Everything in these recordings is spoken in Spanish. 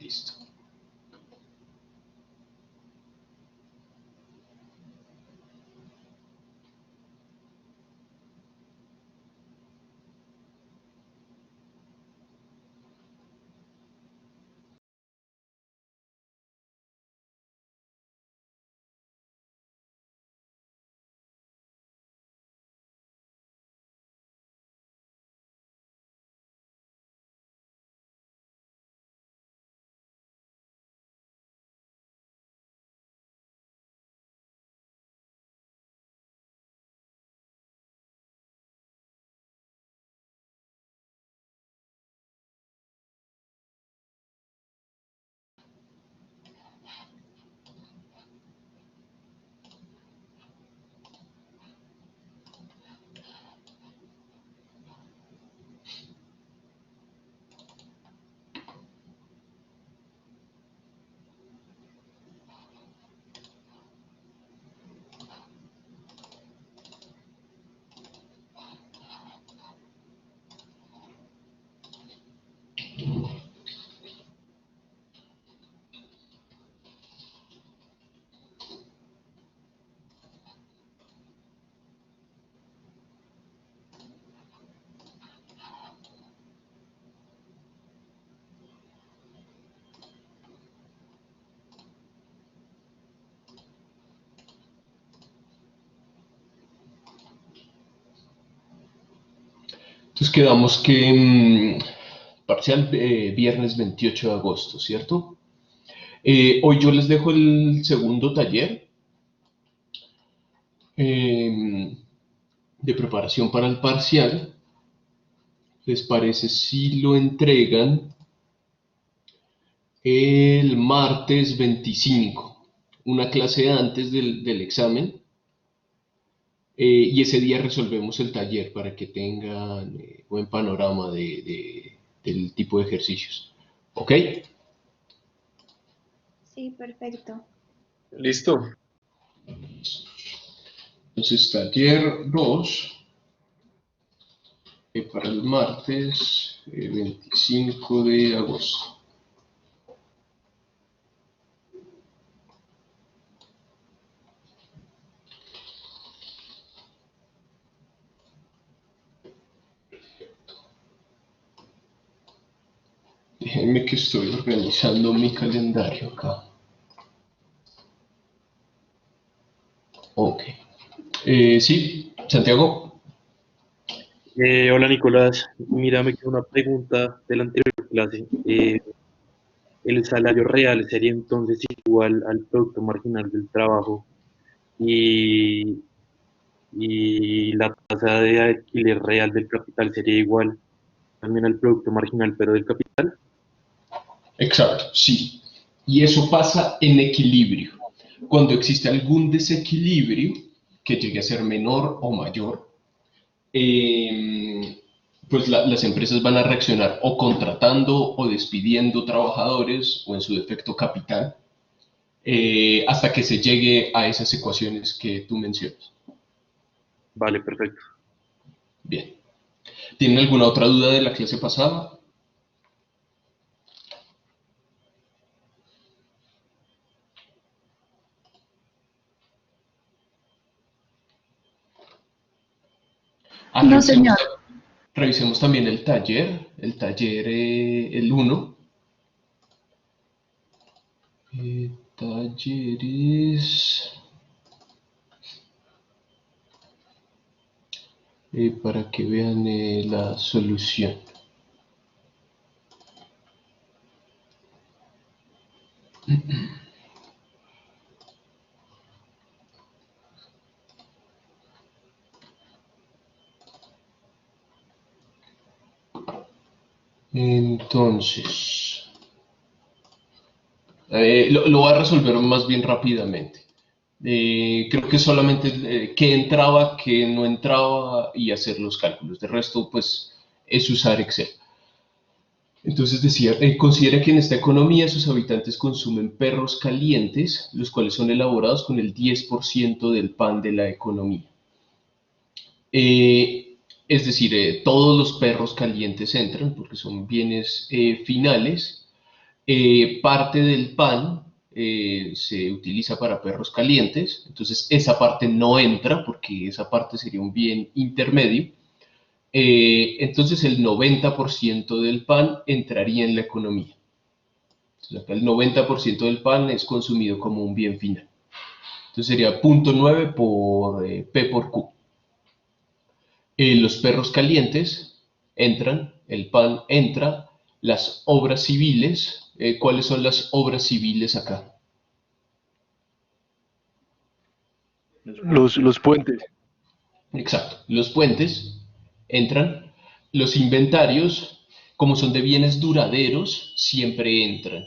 Listo. Entonces quedamos que parcial viernes 28 de agosto, ¿cierto? Hoy yo les dejo el segundo taller de preparación para el parcial. ¿Les parece si lo entregan el martes 25? Una clase antes del examen. Y ese día resolvemos el taller para que tengan buen panorama del tipo de ejercicios. ¿Ok? Sí, perfecto. Listo. Entonces, taller 2 para el martes 25 de agosto. Déjenme que estoy organizando mi calendario acá. Ok. Sí, Santiago. Hola Nicolás, mira, me quedó una pregunta de la anterior clase. ¿El salario real sería entonces igual al producto marginal del trabajo y, y la tasa de alquiler real del capital sería igual también al producto marginal pero del capital? Exacto, sí. Y eso pasa en equilibrio. Cuando existe algún desequilibrio que llegue a ser menor o mayor, pues las empresas van a reaccionar o contratando o despidiendo trabajadores o en su defecto capital, hasta que se llegue a esas ecuaciones que tú mencionas. Vale, perfecto. Bien. ¿Tienen alguna otra duda de la clase pasada? Ah, No, señor. revisemos también el taller el 1. Talleres para que vean la solución. Entonces, lo voy a resolver más bien rápidamente. Creo que solamente qué entraba, qué no entraba y hacer los cálculos. De resto, pues, es usar Excel. Entonces decía, considera que en esta economía sus habitantes consumen perros calientes, los cuales son elaborados con el 10% del pan de la economía. Es decir, todos los perros calientes entran porque son bienes finales Parte del pan se utiliza para perros calientes, entonces esa parte no entra porque esa parte sería un bien intermedio. Entonces el 90% del pan entraría en la economía. Entonces acá el 90% del pan es consumido como un bien final. Entonces sería 0.9 por P por Q. Los perros calientes entran, el pan entra, las obras civiles. ¿Cuáles son las obras civiles acá? Los puentes. Exacto, los puentes entran, los inventarios, como son de bienes duraderos, siempre entran.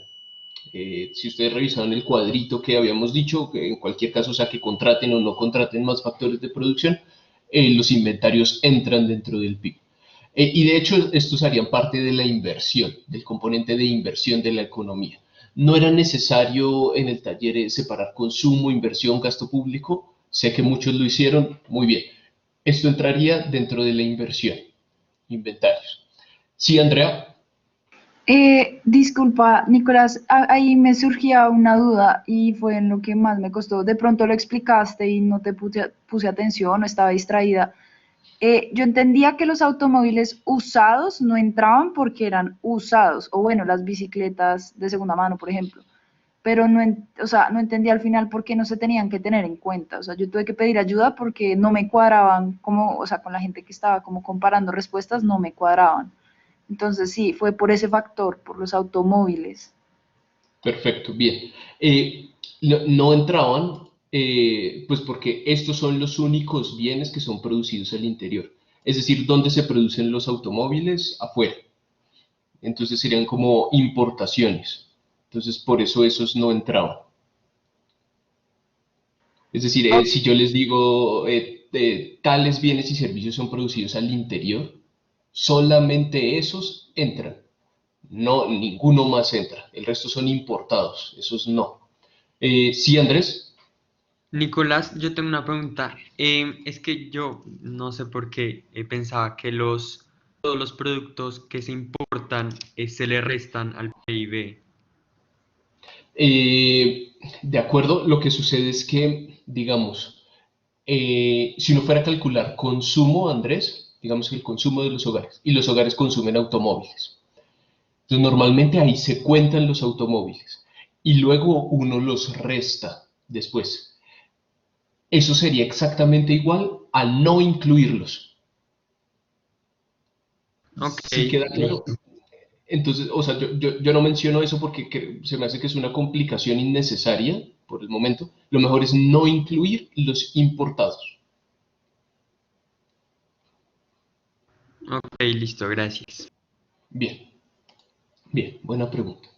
Si ustedes revisaron el cuadrito que habíamos dicho, que en cualquier caso, o sea, que contraten o no contraten más factores de producción, los inventarios entran dentro del PIB. Y de hecho, estos harían parte de la inversión, del componente de inversión de la economía. No era necesario en el taller separar consumo, inversión, gasto público. Sé que muchos lo hicieron muy bien. Esto entraría dentro de la inversión, inventarios. Sí, Andrea. Disculpa, Nicolás, ahí me surgía una duda y fue en lo que más me costó. De pronto lo explicaste y no te puse atención o estaba distraída. Yo entendía que los automóviles usados no entraban porque eran usados, o bueno, las bicicletas de segunda mano, por ejemplo, pero no, o sea, no entendía al final por qué no se tenían que tener en cuenta. O sea, yo tuve que pedir ayuda porque no me cuadraban, como, o sea, con la gente que estaba como comparando respuestas, no me cuadraban. Entonces sí, fue por ese factor, por los automóviles. Perfecto, bien. No entraban, pues porque estos son los únicos bienes que son producidos al interior. Es decir, ¿dónde se producen los automóviles? Afuera. Entonces serían como importaciones. Entonces por eso esos no entraban. Es decir, si yo les digo tales bienes y servicios son producidos al interior, solamente esos entran. No, ninguno más entra. El resto son importados. Esos no. Sí, Andrés. Nicolás, yo tengo una pregunta. Es que yo no sé por qué pensaba que todos los productos que se importan se le restan al PIB. De acuerdo, lo que sucede es que, digamos, si uno fuera a calcular consumo, Andrés, digamos que el consumo de los hogares, y los hogares consumen automóviles. Entonces, normalmente ahí se cuentan los automóviles y luego uno los resta después. Eso sería exactamente igual a no incluirlos. Ok, ¿Sí queda claro? listo. Entonces, o sea, yo no menciono eso porque se me hace que es una complicación innecesaria por el momento. Lo mejor es no incluir los importados. Ok, listo, gracias. Bien, bien, buena pregunta.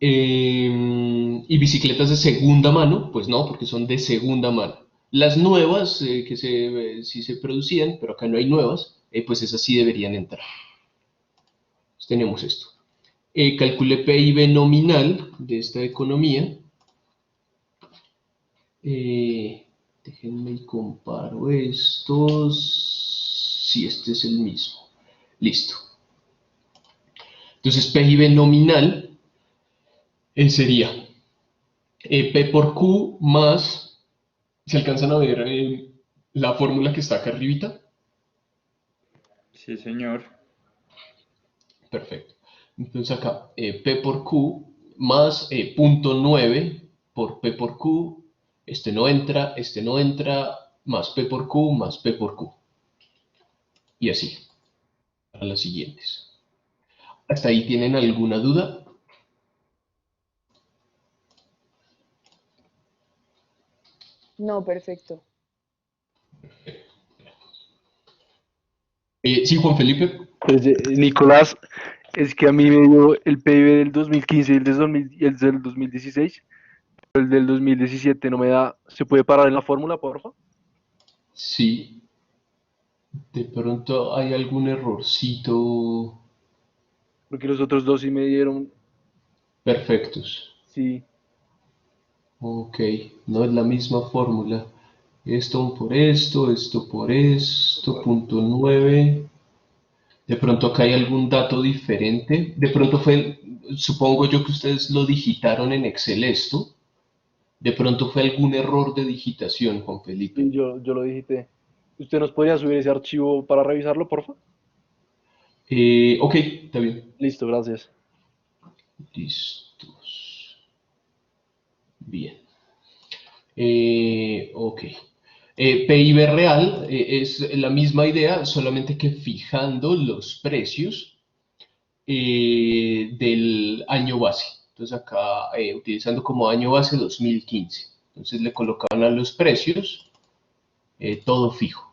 ¿Y bicicletas de segunda mano? Pues no, porque son de segunda mano. Las nuevas sí se producían, pero acá no hay nuevas, pues esas sí deberían entrar. Entonces tenemos esto. Calculé PIB nominal de esta economía. Déjenme y comparo estos. Sí, este es el mismo. Listo. Entonces, PIB nominal sería P por Q más, ¿se alcanzan a ver la fórmula que está acá arribita? Sí, señor. Perfecto. Entonces acá, P por Q más 0.9 por P por Q, este no entra, más P por Q más P por Q. Y así, a las siguientes. ¿Hasta ahí tienen alguna duda? No, perfecto. Sí, Juan Felipe. Pues, Nicolás, es que a mí me dio el PIB del 2015 y el del 2016, pero el del 2017 no me da. ¿Se puede parar en la fórmula, porfa? Sí, de pronto hay algún errorcito. Porque los otros dos sí me dieron, Perfectos. sí. Ok, no es la misma fórmula. Esto por esto, punto 9. De pronto acá hay algún dato diferente. De pronto fue, supongo yo que ustedes lo digitaron en Excel esto. De pronto fue algún error de digitación, Juan Felipe. Sí, yo lo digité. ¿Usted nos podría subir ese archivo para revisarlo, porfa? Ok, está bien. Listo, gracias. Listos. Bien. Ok. PIB real es la misma idea, solamente que fijando los precios del año base. Entonces acá utilizando como año base 2015. Entonces le colocan a los precios todo fijo.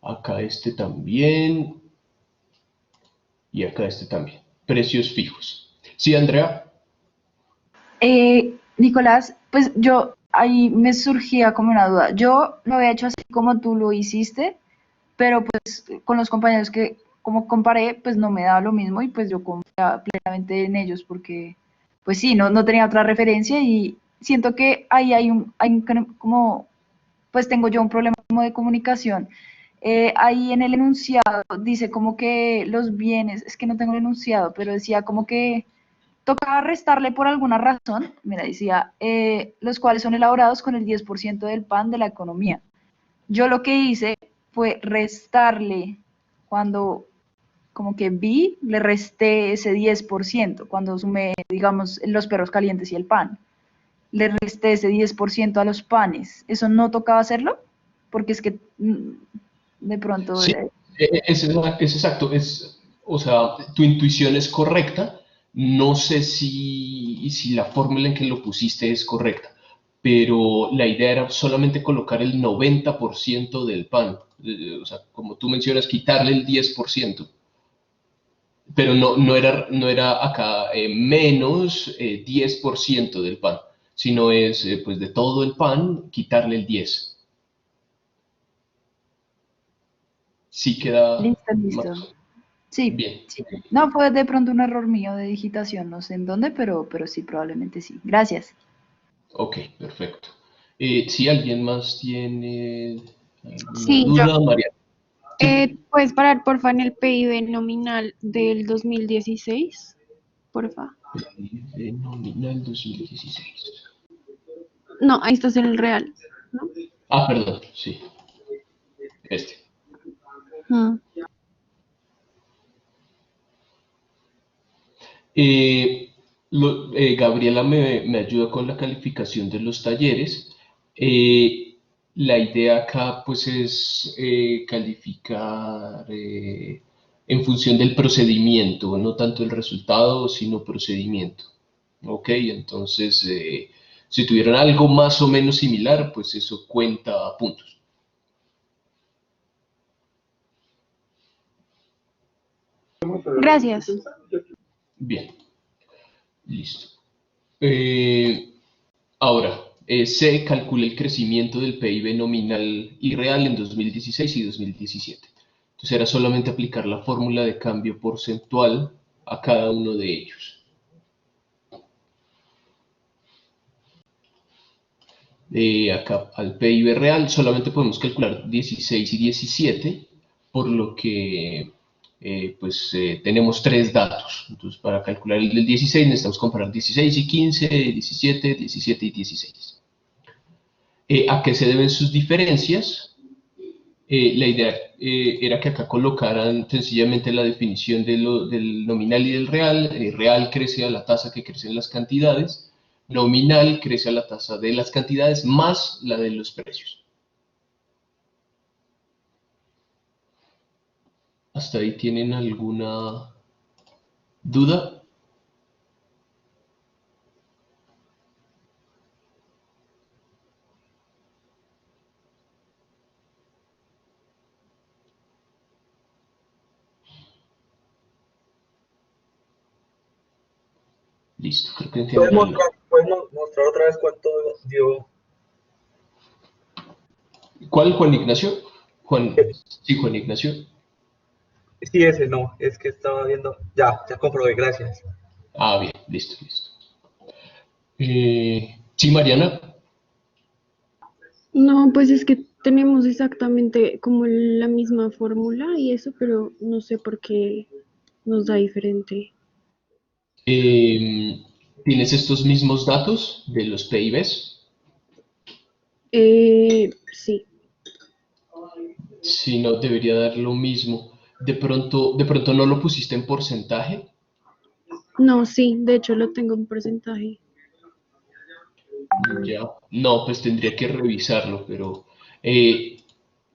Acá este también y acá este también. Precios fijos. ¿Sí, Andrea? Nicolás, pues yo ahí me surgía como una duda. Yo lo había hecho así como tú lo hiciste, pero pues con los compañeros que como comparé, pues no me daba lo mismo y pues yo confiaba plenamente en ellos porque pues sí, no tenía otra referencia y siento que ahí como, pues tengo yo un problema como de comunicación. Ahí en el enunciado dice como que los bienes, es que no tengo el enunciado, pero decía como que tocaba restarle por alguna razón, mira, decía, los cuales son elaborados con el 10% del PAN de la economía. Yo lo que hice fue restarle cuando como que vi, le resté ese 10% cuando sumé, digamos, los perros calientes y el pan. Le resté ese 10% a los panes. ¿Eso no tocaba hacerlo? Porque es que de pronto... Sí, es exacto. O sea, tu intuición es correcta. No sé si la fórmula en que lo pusiste es correcta, pero la idea era solamente colocar el 90% del pan. O sea, como tú mencionas, quitarle el 10%. Pero no era acá menos 10% del pan, sino es pues de todo el pan quitarle el 10. Sí queda Listo, listo. más Sí, bien. sí. No, fue de pronto un error mío de digitación, no sé en dónde, pero sí, probablemente sí. Gracias. Ok, perfecto. Si alguien más tiene alguna Sí, yo. duda, María. Sí. ¿Puedes parar, porfa, en el PIB nominal del 2016? Porfa. PIB nominal 2016. No, ahí estás en el real, ¿no? Ah, perdón, sí, este. Mm. Eh, Gabriela me ayuda con la calificación de los talleres. La idea acá pues es calificar en función del procedimiento, no tanto el resultado, sino procedimiento. Ok, entonces si tuvieran algo más o menos similar, pues eso cuenta a puntos. Gracias. Bien, listo. Eh, Ahora, se calcula el crecimiento del PIB nominal y real en 2016 y 2017. Entonces era solamente aplicar la fórmula de cambio porcentual a cada uno de ellos. Acá al PIB real solamente podemos calcular 16 y 17, por lo que tenemos tres datos. Entonces para calcular el del 16 necesitamos comparar 16 y 15, 17, 17 y 16. ¿A qué se deben sus diferencias? La idea era que acá colocaran sencillamente la definición del nominal y del real. Real crece a la tasa que crecen las cantidades, nominal crece a la tasa de las cantidades más la de los precios. ¿Hasta ahí tienen alguna duda? Listo, creo que en general no. ¿Puedes mostrar otra vez cuánto dio? ¿Cuál, Juan Ignacio? Sí, Juan Ignacio. Sí, ese no, es que estaba viendo. Ya comprobé, gracias. Ah, bien, listo, listo. Sí, Mariana. No, pues es que tenemos exactamente como la misma fórmula y eso, pero no sé por qué nos da diferente. ¿Tienes estos mismos datos de los PIBs? Sí, Si no, debería dar lo mismo. De pronto no lo pusiste en porcentaje. no, sí, de hecho lo tengo en porcentaje. Ya. No, pues tendría que revisarlo, pero eh,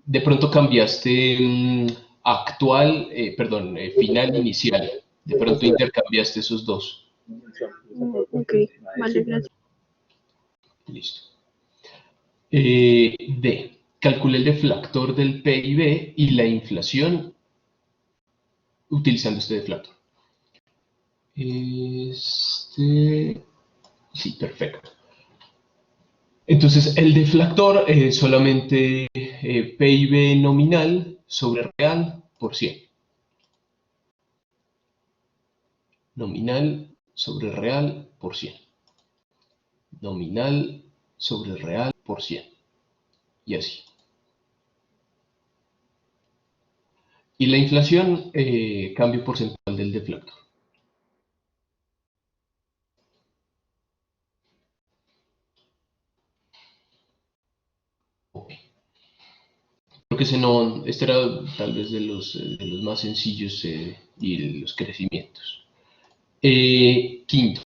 de pronto cambiaste actual, perdón, final, inicial. De pronto intercambiaste esos dos. Ok, vale, gracias. Listo. D. Calcule el deflactor del PIB y la inflación utilizando este deflactor. Sí, perfecto. Entonces, el deflactor es solamente PIB nominal sobre real por 100. Nominal sobre real por 100. Nominal sobre real por 100. Y así. Y la inflación, cambio porcentual del deflactor. Ok. Creo que este era tal vez de los más sencillos y de los crecimientos. Quinto,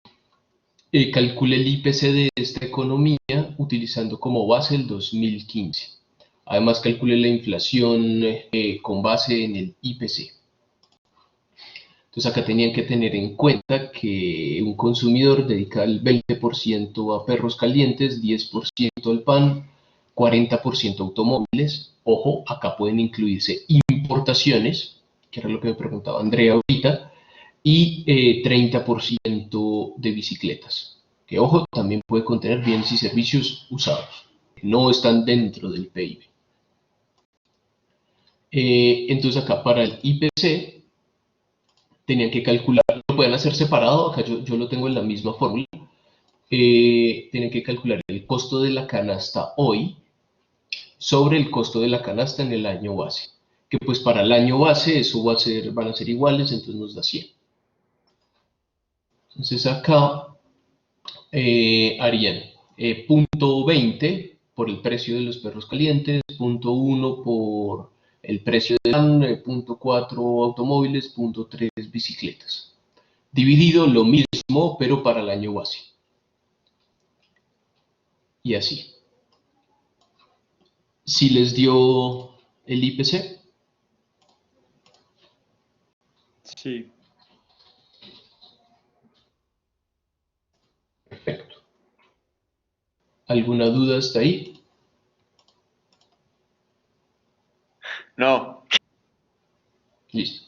calcule el IPC de esta economía utilizando como base el 2015. Además, calcule la inflación con base en el IPC. Entonces, acá tenían que tener en cuenta que un consumidor dedica el 20% a perros calientes, 10% al pan, 40% a automóviles. Ojo, acá pueden incluirse importaciones, que era lo que me preguntaba Andrea ahorita, y 30% de bicicletas, que ojo, también puede contener bienes y servicios usados, que no están dentro del PIB. Entonces acá para el IPC tenían que calcular, lo pueden hacer separado, acá yo lo tengo en la misma fórmula, tienen que calcular el costo de la canasta hoy sobre el costo de la canasta en el año base, que pues para el año base eso van a ser iguales, entonces nos da 100. Entonces acá harían punto 20 por el precio de los perros calientes, punto 1 por el precio de pan, punto 4 automóviles, punto 3 bicicletas. Dividido lo mismo, pero para el año base. Y así. Si les dio el IPC. Sí. Perfecto. ¿Alguna duda hasta ahí? No. Listo.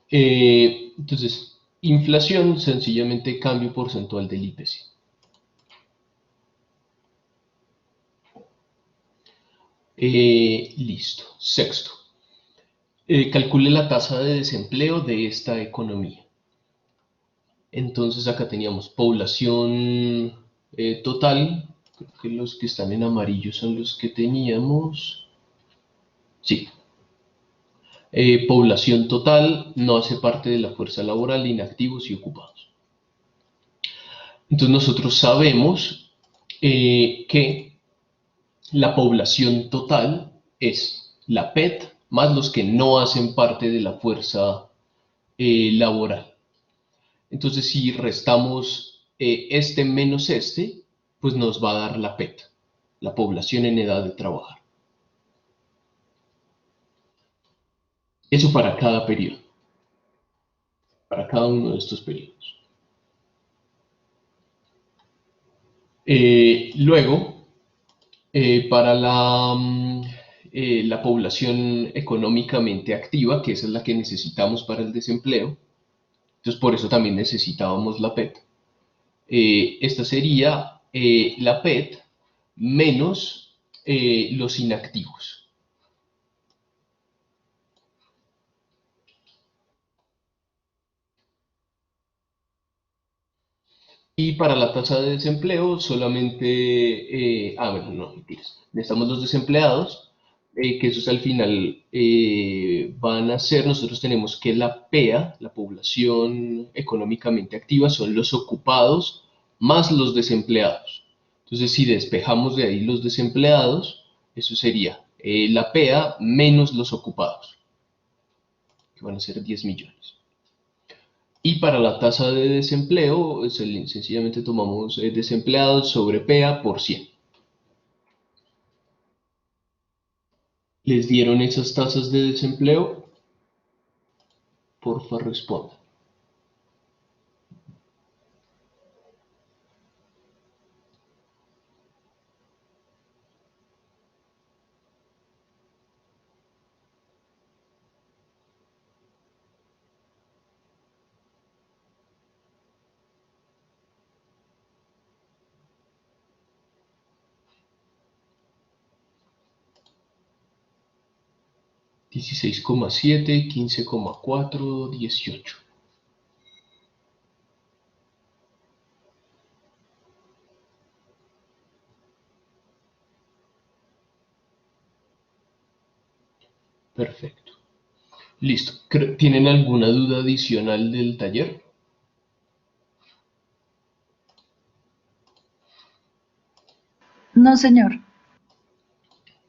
Entonces, inflación, sencillamente cambio porcentual del IPC. Listo. Sexto. Calcule la tasa de desempleo de esta economía. Entonces acá teníamos población total, creo que los que están en amarillo son los que teníamos. Sí. Población total no hace parte de la fuerza laboral, inactivos y ocupados. Entonces nosotros sabemos que la población total es la PET más los que no hacen parte de la fuerza laboral. Entonces, si restamos este menos este, pues nos va a dar la PET, la población en edad de trabajar. Eso para cada periodo, para cada uno de estos periodos. Luego, para la población económicamente activa, que esa es la que necesitamos para el desempleo, entonces por eso también necesitábamos la PET. Esta sería la PET menos los inactivos. Y para la tasa de desempleo solamente, bueno, no, mentiras. Necesitamos los desempleados que esos al final van a ser, nosotros tenemos que la PEA, la población económicamente activa, son los ocupados más los desempleados. Entonces, si despejamos de ahí los desempleados, eso sería la PEA menos los ocupados, que van a ser 10 millones. Y para la tasa de desempleo, sencillamente tomamos desempleados sobre PEA por 100. ¿Les dieron esas tasas de desempleo? Porfa, responda. $16,7, $15,4, $18. Perfecto. Listo. ¿Tienen alguna duda adicional del taller? No, señor.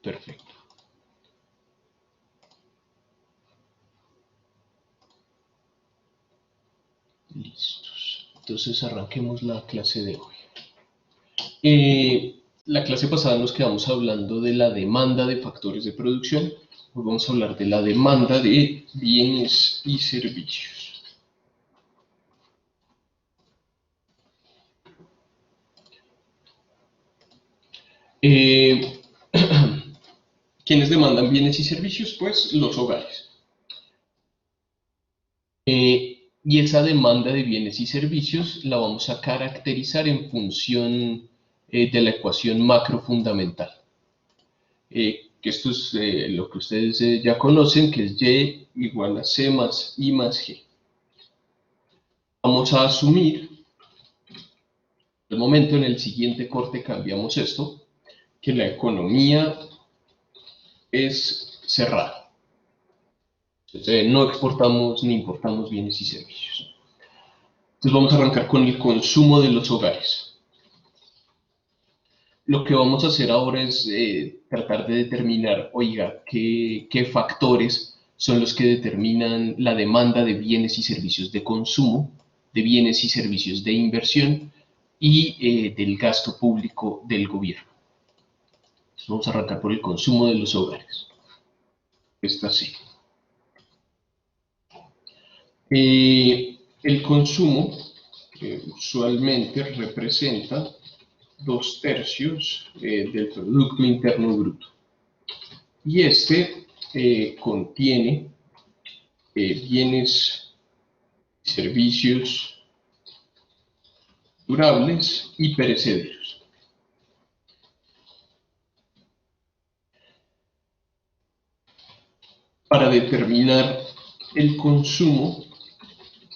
Perfecto. Listos. Entonces arranquemos la clase de hoy. La clase pasada nos quedamos hablando de la demanda de factores de producción. Hoy vamos a hablar de la demanda de bienes y servicios. Eh, ¿Quiénes demandan bienes y servicios? Pues los hogares. Y esa demanda de bienes y servicios la vamos a caracterizar en función de la ecuación macro fundamental. Que esto es lo que ustedes ya conocen, que es Y igual a C más I más G. Vamos a asumir, el momento en el siguiente corte cambiamos esto, que la economía es cerrada. Entonces, no exportamos ni importamos bienes y servicios. Entonces vamos a arrancar con el consumo de los hogares. Lo que vamos a hacer ahora es tratar de determinar, oiga, qué factores son los que determinan la demanda de bienes y servicios de consumo, de bienes y servicios de inversión y del gasto público del gobierno. Entonces vamos a arrancar por el consumo de los hogares. Esta sí. El consumo usualmente representa 2/3 del Producto Interno Bruto. Y este contiene bienes y servicios durables y perecederos. Para determinar el consumo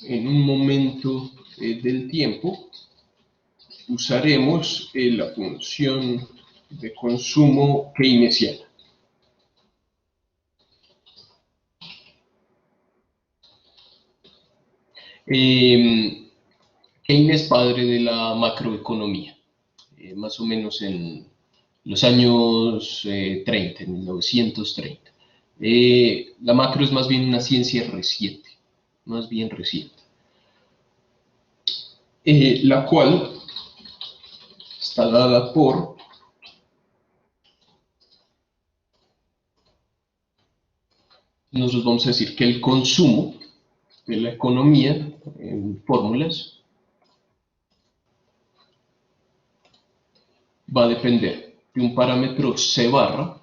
en un momento del tiempo, usaremos la función de consumo keynesiana. Keynes, padre de la macroeconomía, más o menos en los años 30, en 1930. La macro es más bien una ciencia reciente, más bien reciente, la cual está dada por nosotros vamos a decir que el consumo de la economía en fórmulas va a depender de un parámetro C barra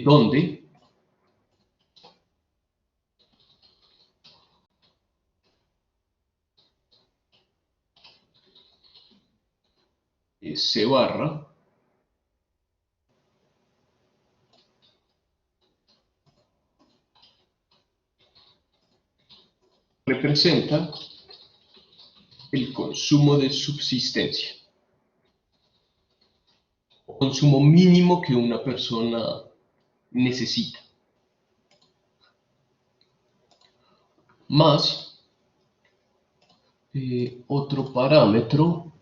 donde C barra representa el consumo de subsistencia, consumo mínimo que una persona necesita, más otro parámetro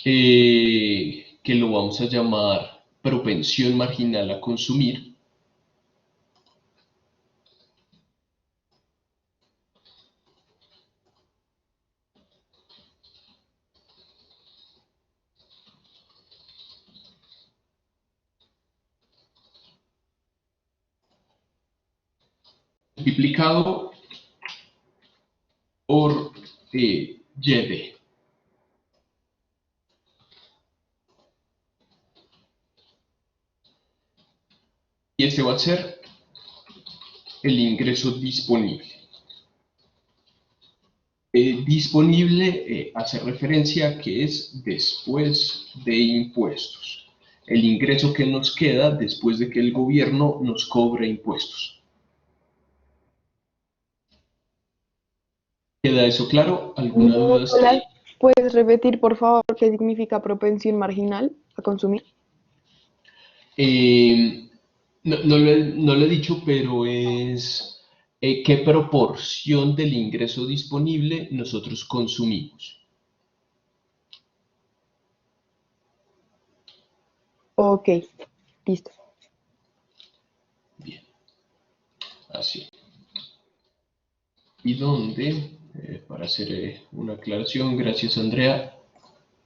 que lo vamos a llamar propensión marginal a consumir, multiplicado por YD. Y este va a ser el ingreso disponible. Disponible hace referencia a que es después de impuestos. El ingreso que nos queda después de que el gobierno nos cobre impuestos. ¿Queda eso claro? ¿Alguna duda hasta ahí? ¿Puedes repetir, por favor, qué significa propensión marginal a consumir? No lo he dicho, pero es qué proporción del ingreso disponible nosotros consumimos. Ok, listo. Bien, así. Y donde, para hacer una aclaración, gracias Andrea,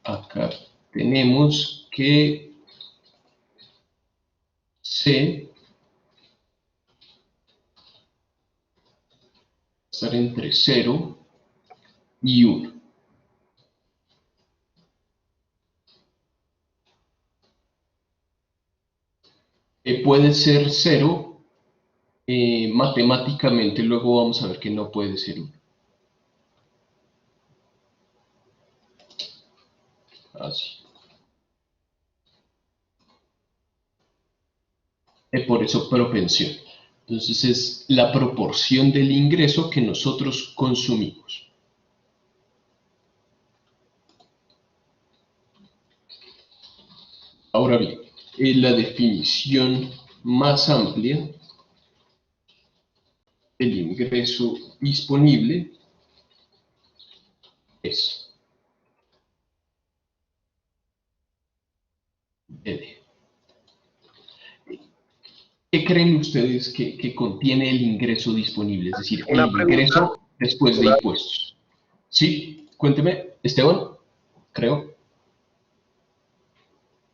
acá tenemos que C estar entre 0 y 1. Puede ser 0, matemáticamente luego vamos a ver que no puede ser 1. Así. Por eso propensión. Entonces es la proporción del ingreso que nosotros consumimos. Ahora bien, la definición más amplia del ingreso disponible es DD. ¿Qué creen ustedes que contiene el ingreso disponible? Es decir, el ingreso después de impuestos. ¿Sí? Cuénteme, Esteban, creo.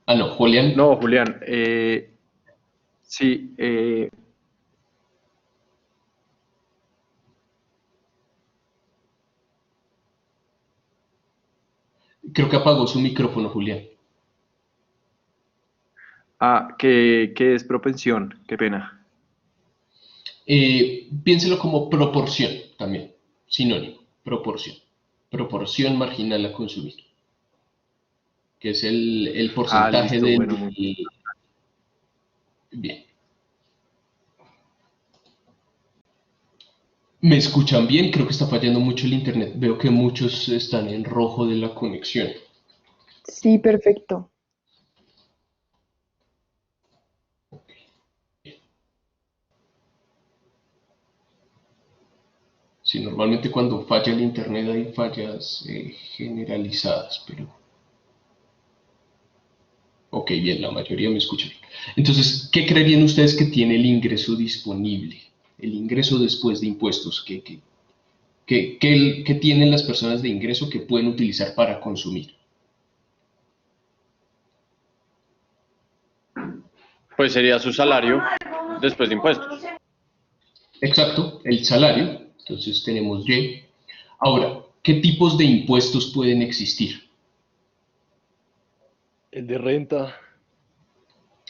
Ah, no, Julián. No, Julián, sí, Creo que apagó su micrófono, Julián. ¿qué es propensión? Qué pena. Piénselo como proporción también, sinónimo, proporción. Proporción marginal a consumir, que es el porcentaje Listo, del... bueno, muy bien. Bien. ¿Me escuchan bien? Creo que está fallando mucho el internet. Veo que muchos están en rojo de la conexión. Sí, perfecto. Sí, normalmente cuando falla el internet hay fallas generalizadas, pero... Ok, bien, la mayoría me escucha bien. Entonces, ¿qué creerían ustedes que tiene el ingreso disponible? El ingreso después de impuestos, ¿qué tienen las personas de ingreso que pueden utilizar para consumir? Pues sería su salario después de impuestos. Exacto, el salario. Entonces tenemos Y. Ahora, ¿qué tipos de impuestos pueden existir? El de renta.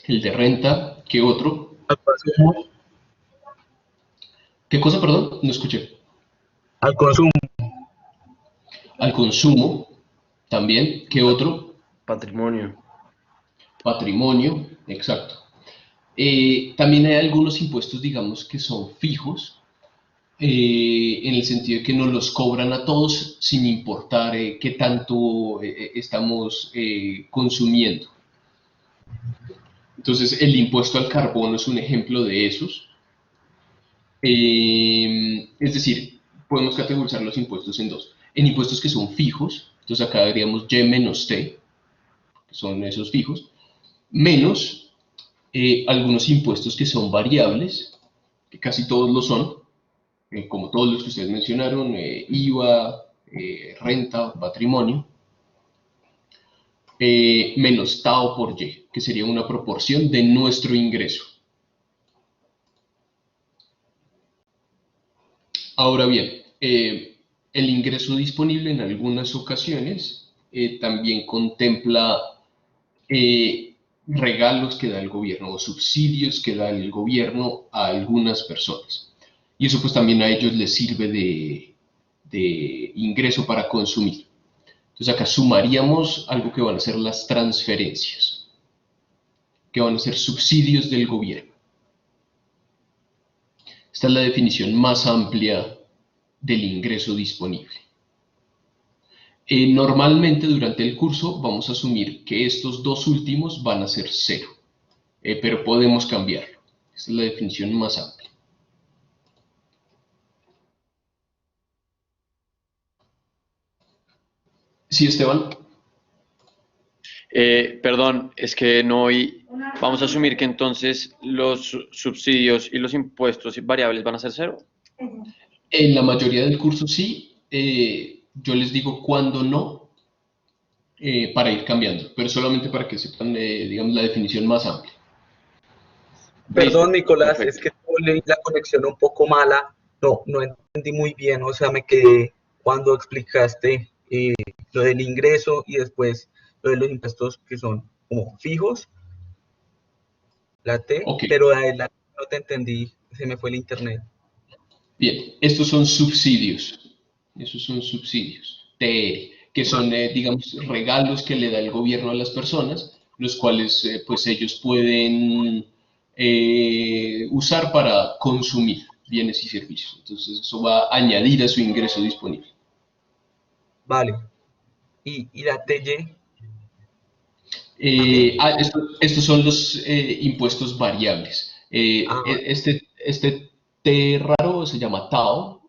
El de renta, ¿qué otro? Al consumo. ¿Qué cosa, perdón? No escuché. Al consumo. Al consumo, también, ¿qué otro? Patrimonio. Patrimonio, exacto. También hay algunos impuestos, digamos, que son fijos, en el sentido de que nos los cobran a todos sin importar qué tanto estamos consumiendo. Entonces, el impuesto al carbono es un ejemplo de esos. Es decir, podemos categorizar los impuestos en dos. En impuestos que son fijos, entonces acá diríamos Y menos T, que son esos fijos, menos algunos impuestos que son variables, que casi todos lo son, como todos los que ustedes mencionaron, IVA, renta, patrimonio, menos TAO por Y, que sería una proporción de nuestro ingreso. Ahora bien, el ingreso disponible en algunas ocasiones también contempla regalos que da el gobierno o subsidios que da el gobierno a algunas personas. Y eso pues también a ellos les sirve de ingreso para consumir. Entonces acá sumaríamos algo que van a ser las transferencias, que van a ser subsidios del gobierno. Esta es la definición más amplia del ingreso disponible. Normalmente durante el curso vamos a asumir que estos dos últimos van a ser cero, pero podemos cambiarlo. Esta es la definición más amplia. Sí, Esteban. Perdón, es que no oí. Vamos a asumir que entonces los subsidios y los impuestos variables van a ser cero. En la mayoría del curso sí. Yo les digo cuándo no, para ir cambiando, pero solamente para que sepan, digamos, la definición más amplia. Perdón, Listo, Nicolás, perfecto. es que leí la conexión un poco mala. No entendí muy bien, o sea, me quedé cuando explicaste lo del ingreso y después lo de los impuestos que son como fijos, la T, Ok, pero de adelante no te entendí, se me fue el internet. bien, estos son subsidios. Esos son subsidios, que son, digamos, regalos que le da el gobierno a las personas, los cuales pues ellos pueden usar para consumir bienes y servicios. Entonces eso va a añadir a su ingreso disponible. Vale. ¿Y la TY? ¿También? Estos son los impuestos variables. Ah, Este T raro se llama TAO,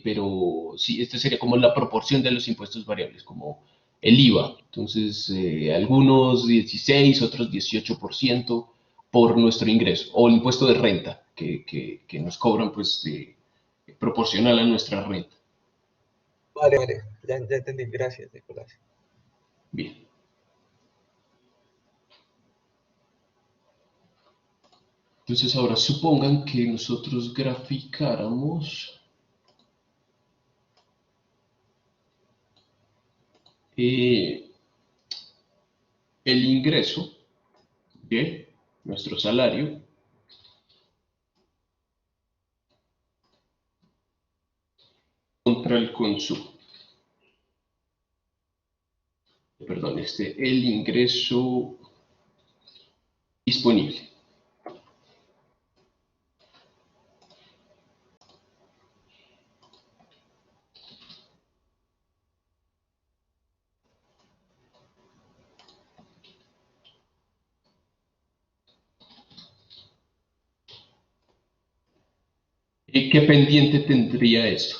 pero sí, este sería como la proporción de los impuestos variables, como el IVA. Entonces, algunos 16, otros 18% por nuestro ingreso, o el impuesto de renta que nos cobran pues proporcional a nuestra renta. vale, ya entendí, gracias, Nicolás. Bien. Entonces ahora supongan que nosotros graficáramos el ingreso de nuestro salario contra el consumo. Perdón, el ingreso disponible. ¿Qué pendiente tendría esto?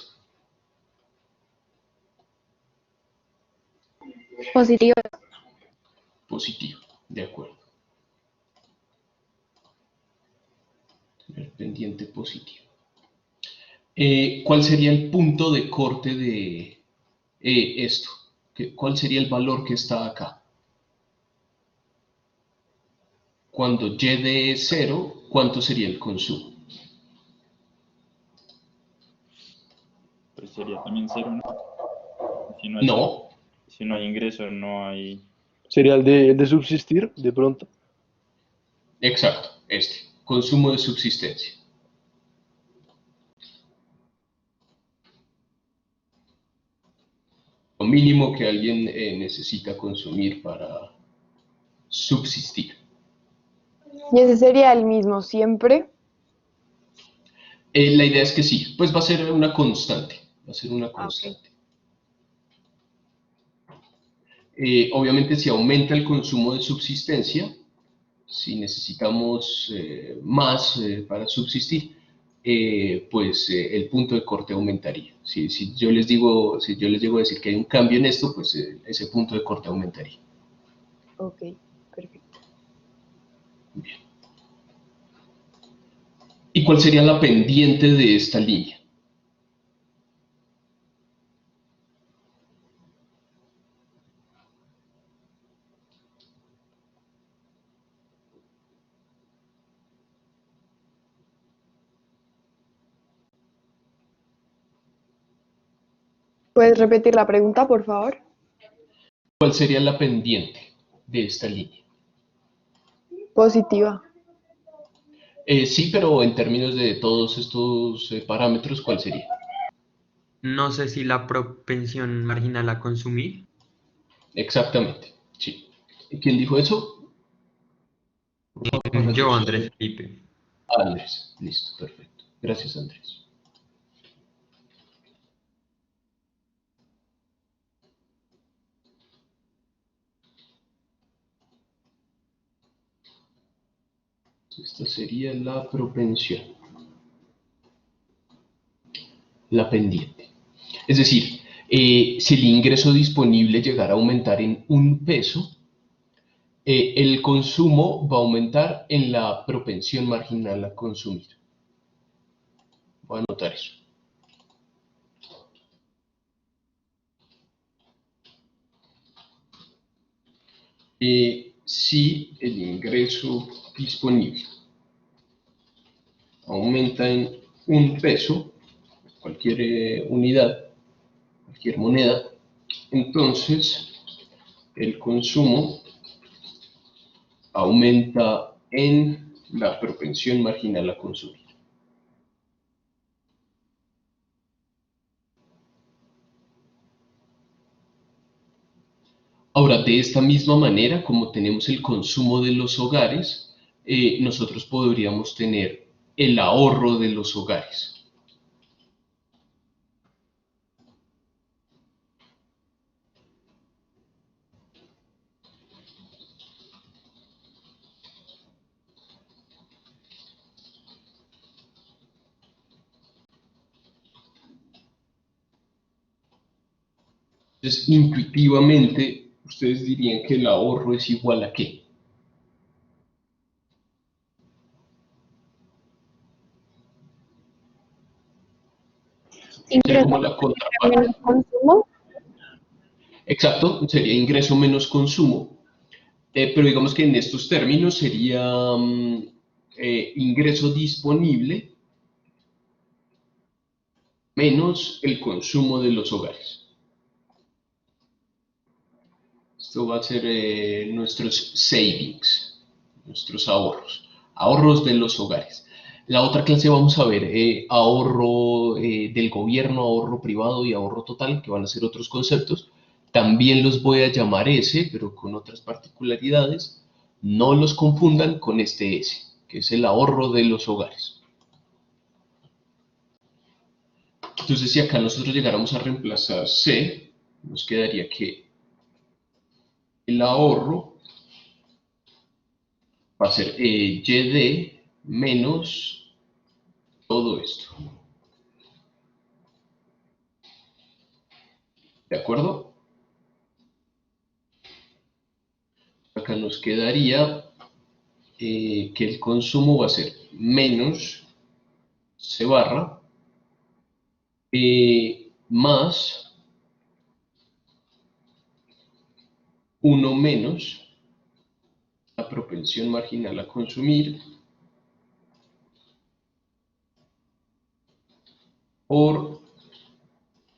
Positivo. Positivo, de acuerdo. Tener pendiente positivo. ¿Cuál sería el punto de corte de esto? ¿Cuál sería el valor que está acá? Cuando Y de 0, ¿cuánto sería el consumo? Pues sería también cero, ¿no? No, Si no hay ingreso, no hay... Sería el de subsistir, de pronto. exacto, consumo de subsistencia. Lo mínimo que alguien necesita consumir para subsistir. ¿Y ese sería el mismo siempre? La idea es que sí, pues va a ser una constante, va a ser una Ah, ok. constante. Obviamente si aumenta el consumo de subsistencia, si necesitamos más para subsistir, pues el punto de corte aumentaría. Si yo les digo, si yo les llego a decir que hay un cambio en esto, pues ese punto de corte aumentaría. Ok, perfecto. Bien. ¿Y cuál sería la pendiente de esta línea? ¿Puedes repetir la pregunta, por favor? ¿Cuál sería la pendiente de esta línea? Positiva. Sí, pero en términos de todos estos parámetros, ¿cuál sería? No sé si la propensión marginal a consumir. Exactamente, sí. ¿Quién dijo eso? Yo, Andrés Felipe. Andrés, listo, perfecto. Gracias, Andrés. Esta sería la propensión, la pendiente. Es decir, si el ingreso disponible llegara a aumentar en 1 peso, el consumo va a aumentar en la propensión marginal a consumir. Voy a anotar eso. Si el ingreso disponible aumenta en 1 peso, cualquier unidad, cualquier moneda, entonces el consumo aumenta en la propensión marginal a consumir. Ahora, de esta misma manera, como tenemos el consumo de los hogares, nosotros podríamos tener el ahorro de los hogares. Entonces, intuitivamente, ustedes dirían que el ahorro es igual a ¿qué? Sería como la contraparte. ¿Menos consumo? Exacto, sería ingreso menos consumo, pero digamos que en estos términos sería ingreso disponible menos el consumo de los hogares. Esto va a ser nuestros savings, nuestros ahorros, ahorros de los hogares. La otra clase vamos a ver ahorro del gobierno, ahorro privado y ahorro total, que van a ser otros conceptos. También los voy a llamar S, pero con otras particularidades. No los confundan con este S, que es el ahorro de los hogares. Entonces, si acá nosotros llegáramos a reemplazar C, nos quedaría que el ahorro va a ser YD menos todo esto. ¿De acuerdo? Acá nos quedaría que el consumo va a ser menos C barra más 1 menos la propensión marginal a consumir por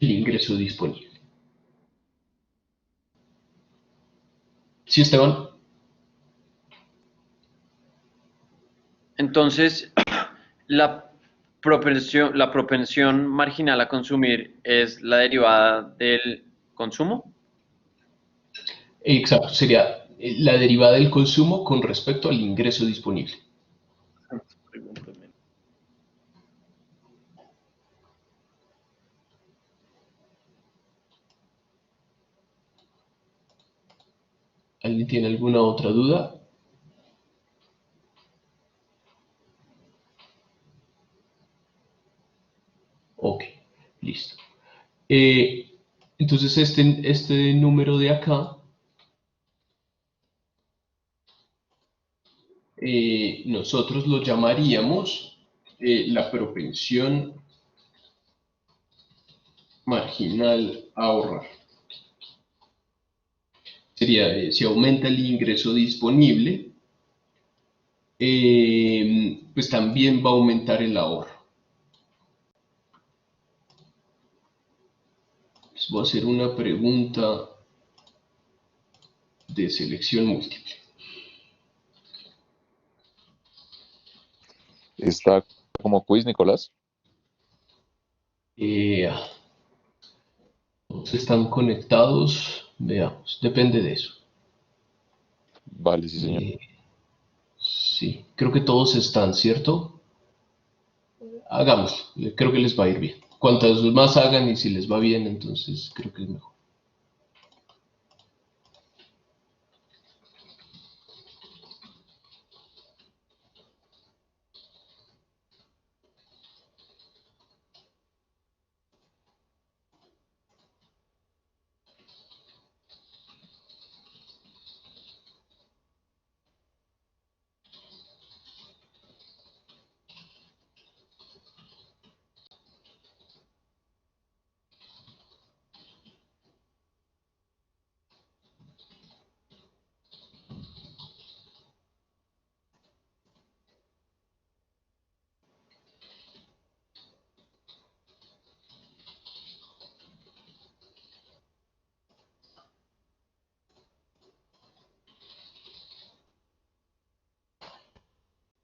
el ingreso disponible. ¿Sí, Esteban? Entonces, la propensión marginal a consumir es la derivada del consumo. Exacto, sería la derivada del consumo con respecto al ingreso disponible. ¿Alguien tiene alguna otra duda? Ok, listo. Entonces este número de acá, nosotros lo llamaríamos la propensión marginal a ahorrar. Sería, si aumenta el ingreso disponible, pues también va a aumentar el ahorro. Les voy a hacer una pregunta de selección múltiple. Está como quiz, Nicolás. ¿Todos están conectados? Veamos, depende de eso. Vale, sí, señor. Sí, creo que todos están, ¿cierto? Hagámoslo, creo que les va a ir bien. Cuantas más hagan y si les va bien, entonces creo que es mejor.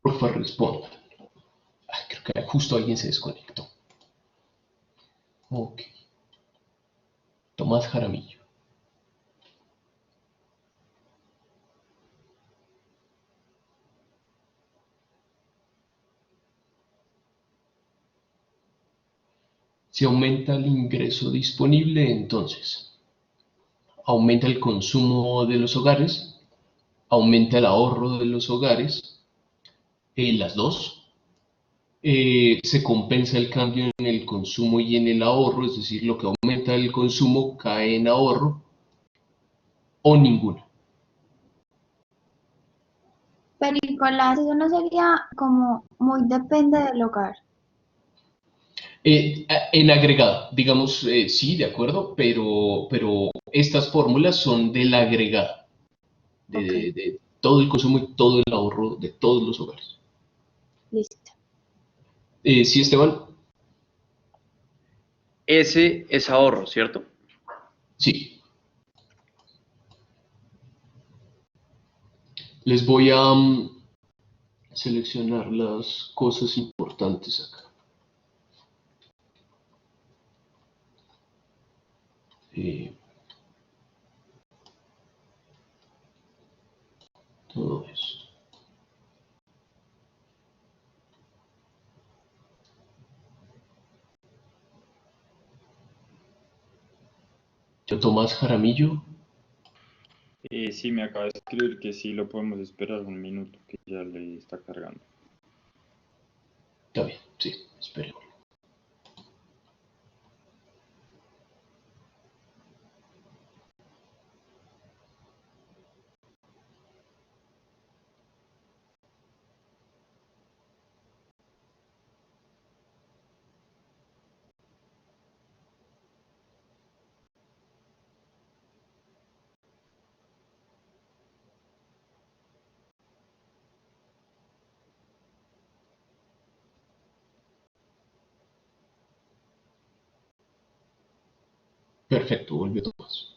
Porfa, respondan. Creo que justo alguien se desconectó. Ok. Tomás Jaramillo. Si aumenta el ingreso disponible, entonces aumenta el consumo de los hogares, aumenta el ahorro de los hogares, las dos. Se compensa el cambio en el consumo y en el ahorro, es decir, lo que aumenta el consumo cae en ahorro, o ninguna. Pero Nicolás, eso no sería como muy depende del hogar. En agregado, digamos, sí, de acuerdo, pero estas fórmulas son del agregado, de todo el consumo y todo el ahorro de todos los hogares. Listo. Sí, Esteban. Ese es ahorro, ¿cierto? Sí. Les voy a seleccionar las cosas importantes acá. Todo eso. Yo, Tomás Jaramillo. Sí, me acaba de escribir que sí lo podemos esperar un minuto, que ya le está cargando. Está bien, sí, esperemos. Perfecto, vuelve Tomás.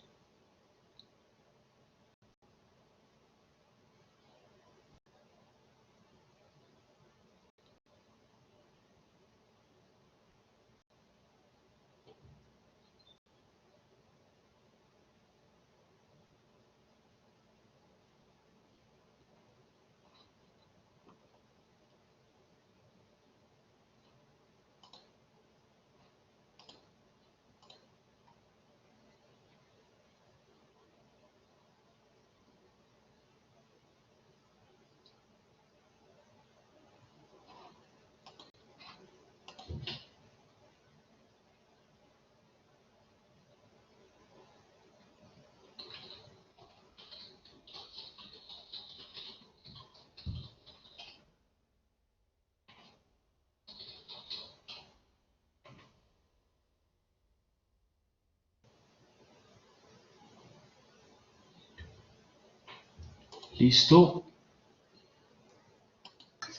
¿Listo?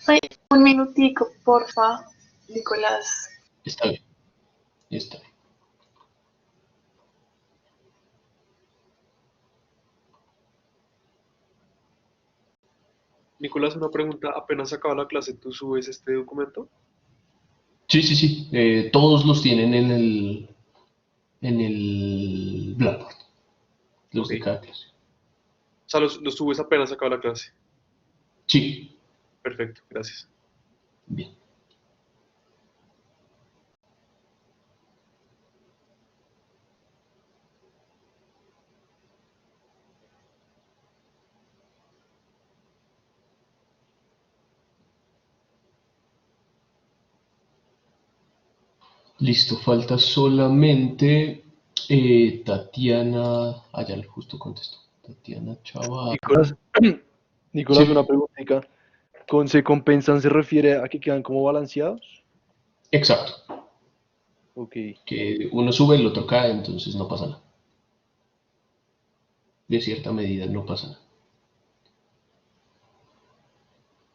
Ay, un minutico, porfa, Nicolás. Está bien. Está bien. Nicolás, una pregunta. Apenas acaba la clase, ¿tú subes este documento? Sí, sí, sí. Todos los tienen en el Blackboard. Los de Ok. cada clase. O sea, los subes apenas acaba la clase. Sí. Perfecto, gracias. Bien. Listo, falta solamente Tatiana. Ah, ya justo contestó. Tatiana Chava. Nicolás, una Sí, preguntita. ¿Con se compensan se refiere a que quedan como balanceados? exacto. Ok. Que uno sube, el otro cae, entonces no pasa nada. De cierta medida no pasa nada.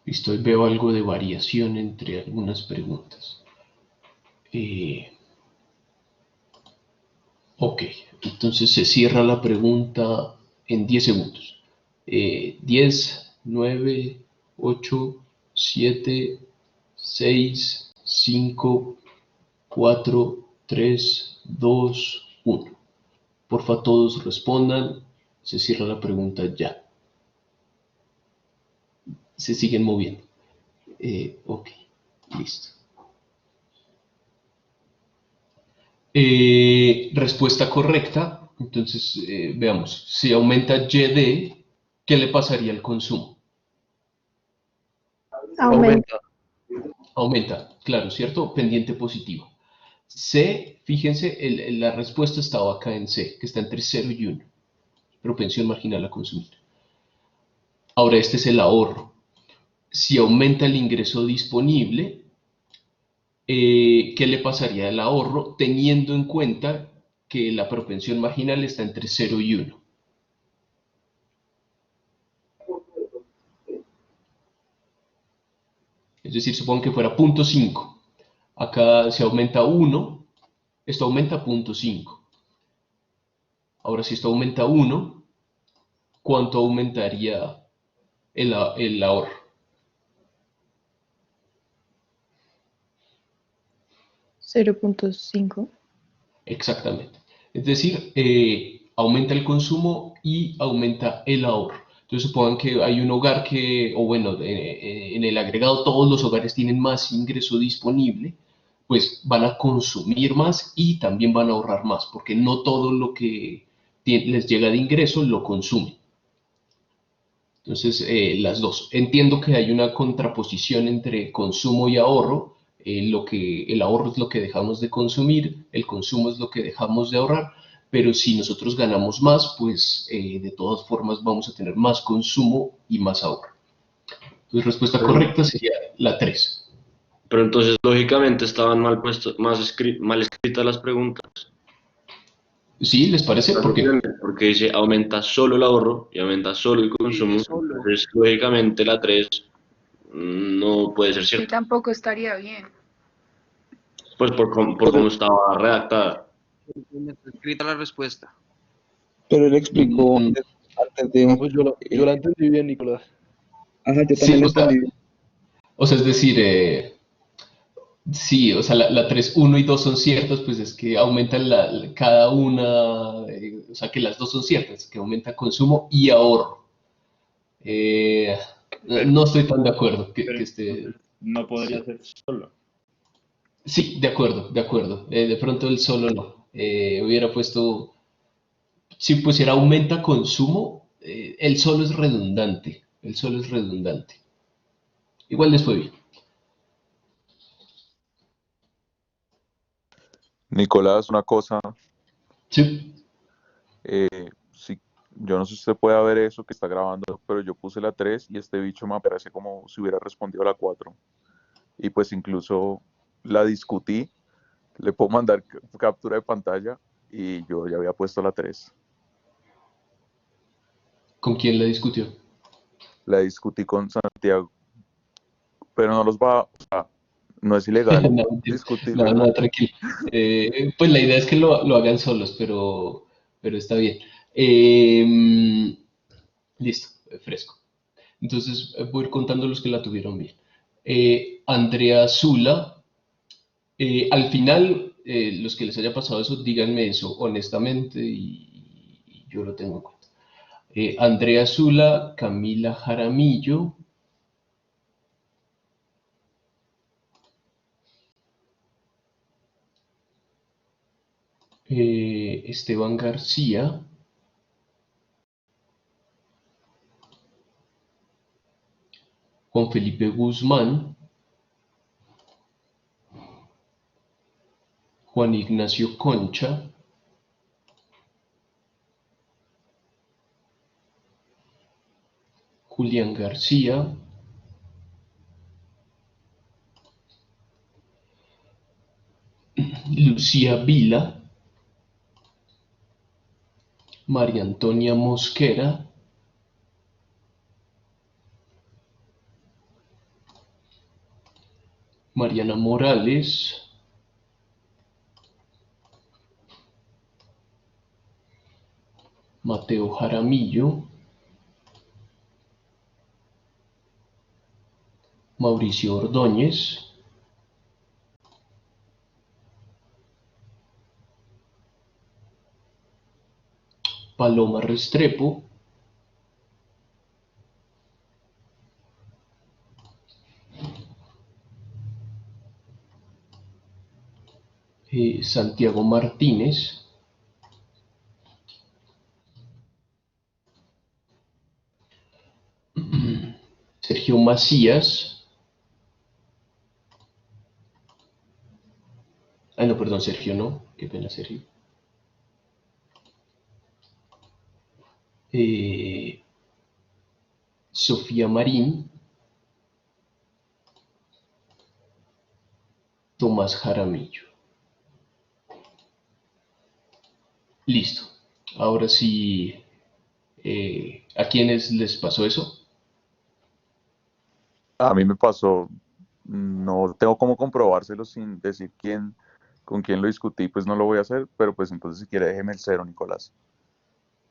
Listo, y veo algo de variación entre algunas preguntas. Ok, entonces se cierra la pregunta en 10 segundos. 10, 9, 8, 7, 6, 5, 4, 3, 2, 1. Porfa, todos respondan. Se cierra la pregunta ya. Se siguen moviendo. Ok, listo. Respuesta correcta. Entonces, veamos. Si aumenta YD, ¿qué le pasaría al consumo? Aumenta. Aumenta, claro, ¿cierto? Pendiente positiva. C, fíjense, la respuesta estaba acá en C, que está entre 0 y 1. Propensión marginal a consumir. Ahora, este es el ahorro. Si aumenta el ingreso disponible, ¿qué le pasaría al ahorro teniendo en cuenta que la propensión marginal está entre 0 y 1? Es decir, supongo que fuera 0.5. Acá se aumenta 1, esto aumenta 0.5. Ahora, si esto aumenta 1, ¿cuánto aumentaría el ahorro? $0.5. Exactamente. Es decir, aumenta el consumo y aumenta el ahorro. Entonces supongan que hay un hogar que, o bueno, en el agregado todos los hogares tienen más ingreso disponible, pues van a consumir más y también van a ahorrar más, porque no todo lo que les llega de ingreso lo consumen. Entonces, las dos. Entiendo que hay una contraposición entre consumo y ahorro. El ahorro es lo que dejamos de consumir, el consumo es lo que dejamos de ahorrar, pero si nosotros ganamos más, pues de todas formas vamos a tener más consumo y más ahorro. Entonces, respuesta correcta sería la 3. Pero entonces, lógicamente, estaban mal mal escritas las preguntas. ¿Sí? ¿Les parece? ¿Por qué? Porque dice aumenta solo el ahorro y aumenta solo el consumo. Entonces, lógicamente, la 3 no puede ser Sí, cierta. tampoco estaría bien. Pues por cómo estaba redactada. ¿Dónde está escrita la respuesta? Pero él explicó antes de... No, pues yo la entendí bien, Nicolás. Ajá, yo Sí, también lo entendí. o sea, es decir, sí, o sea, la 3, 1 y 2 son ciertas, pues es que aumentan cada una, o sea, que las dos son ciertas, que aumenta consumo y ahorro. No estoy tan de acuerdo que esté... No podría Sí. ser solo. Sí, de acuerdo, de acuerdo. De pronto el solo no. Hubiera puesto, si pusiera aumenta consumo, el solo es redundante. El solo es redundante. Igual les fue bien. Nicolás, una cosa. Sí. Sí, yo no sé si usted puede ver eso que está grabando, pero yo puse la 3 y este bicho me aparece como si hubiera respondido la 4. Y pues incluso la discutí, le puedo mandar captura de pantalla y yo ya había puesto la 3. ¿Con quién la discutió? la discutí con Santiago, pero no los va, o sea, no es ilegal No, mentira. discutir, No, ¿verdad? no, tranquilo. Pues la idea es que lo hagan solos, pero está bien. Listo, fresco. Entonces voy a ir contando los que la tuvieron bien. Andrea Zula, al final, los que les haya pasado eso, díganme eso honestamente y yo lo tengo en cuenta. Andrea Zula, Camila Jaramillo, Esteban García, Juan Felipe Guzmán, Juan Ignacio Concha, Julián García, Lucía Vila, María Antonia Mosquera, Mariana Morales, Mateo Jaramillo, Mauricio Ordóñez, Paloma Restrepo, Santiago Martínez, Sergio Macías, no, perdón, Sergio no, qué pena Sergio. Sofía Marín, Tomás Jaramillo. Listo. Ahora sí, ¿a quiénes les pasó eso? A mí me pasó, no tengo cómo comprobárselo sin decir con quién lo discutí, pues no lo voy a hacer, pero pues entonces si quiere déjeme el 0, Nicolás.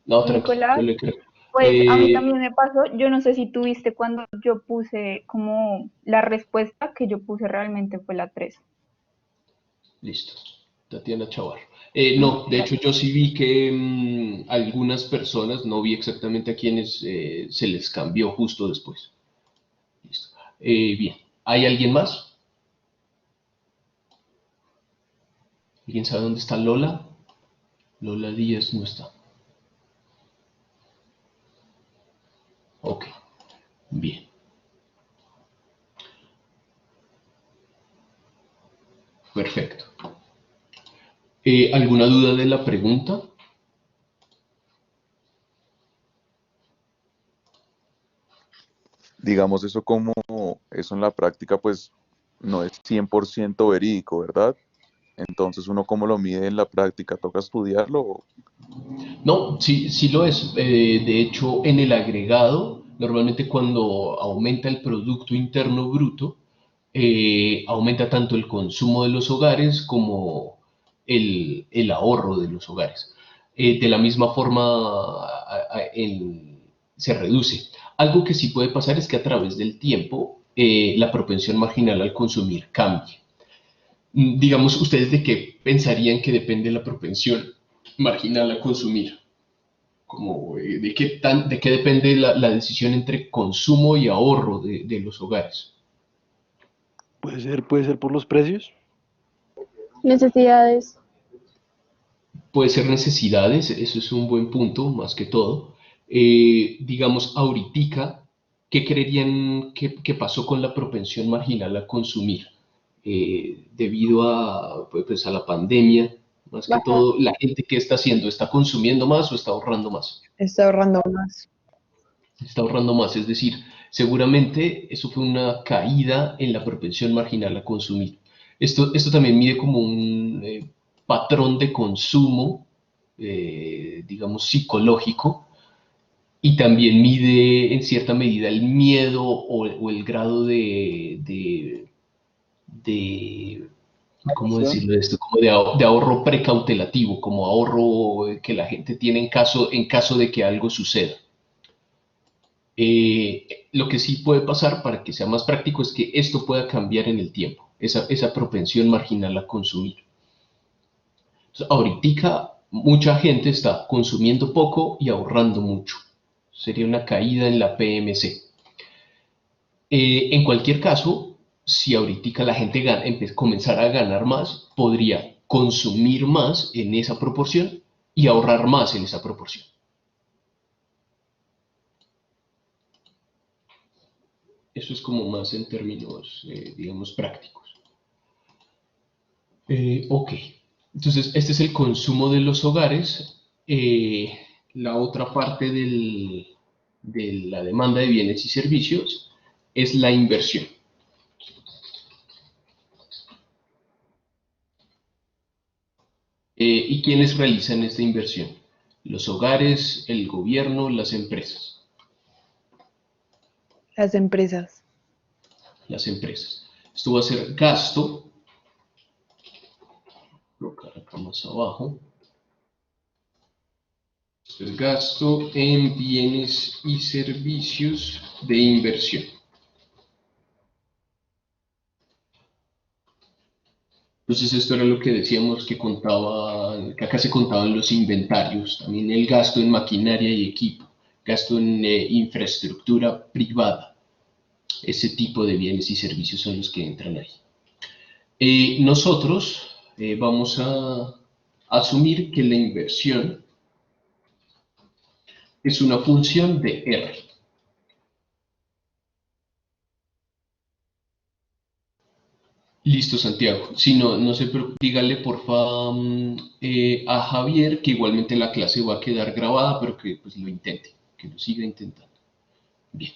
No, tranquilo, Nicolás, yo le creo. pues a mí también me pasó, yo no sé si tuviste cuando yo puse como la respuesta que yo puse realmente fue la 3. Listo. Tatiana Chavarro. No, de hecho yo sí vi que algunas personas, no vi exactamente a quiénes se les cambió justo después. Listo. Bien. ¿Hay alguien más? ¿Alguien sabe dónde está Lola? Lola Díaz no está. Ok. Bien. Perfecto. ¿Alguna duda de la pregunta? Digamos eso en la práctica pues no es 100% verídico, ¿verdad? Entonces uno cómo lo mide en la práctica, ¿toca estudiarlo? No, sí, sí lo es. De hecho, en el agregado, normalmente cuando aumenta el Producto Interno Bruto, aumenta tanto el consumo de los hogares como el ahorro de los hogares. De la misma forma, se reduce. Algo que sí puede pasar es que a través del tiempo, la propensión marginal al consumir cambie. Digamos, ¿ustedes de qué pensarían que depende la propensión marginal a consumir? Como, ¿de qué depende la decisión entre consumo y ahorro de los hogares? Puede ser por los precios. Necesidades. Puede ser necesidades, eso es un buen punto, más que todo. Digamos, ahoritica, ¿qué creerían que pasó con la propensión marginal a consumir? Debido a la pandemia, más que Baja. todo, la gente ¿qué está haciendo? ¿Está consumiendo más o está ahorrando más? Está ahorrando más. Está ahorrando más, es decir, seguramente eso fue una caída en la propensión marginal a consumir. Esto también mide como un patrón de consumo, digamos, psicológico, y también mide en cierta medida el miedo o el grado de ¿cómo decirlo esto? Como de ahorro precautelativo, como ahorro que la gente tiene en caso de que algo suceda. Lo que sí puede pasar, para que sea más práctico, es que esto pueda cambiar en el tiempo, esa propensión marginal a consumir. Entonces, ahorita mucha gente está consumiendo poco y ahorrando mucho. Sería una caída en la PMC. En cualquier caso, si ahorita la gente comenzara a ganar más, podría consumir más en esa proporción y ahorrar más en esa proporción. Eso es como más en términos, digamos, prácticos. Ok, entonces este es el consumo de los hogares. La otra parte de la demanda de bienes y servicios es la inversión. ¿Y quiénes realizan esta inversión? Los hogares, el gobierno, las empresas. Las empresas. Las empresas. Esto va a ser gasto. Colocar acá más abajo. Esto es gasto en bienes y servicios de inversión. Entonces esto era lo que decíamos que acá se contaban los inventarios, también el gasto en maquinaria y equipo, gasto en infraestructura privada. Ese tipo de bienes y servicios son los que entran ahí. Nosotros vamos a asumir que la inversión es una función de R. Listo, Santiago. Si no, no se preocupe, dígale porfa a Javier que igualmente la clase va a quedar grabada, pero que pues lo intente, que lo siga intentando. Bien.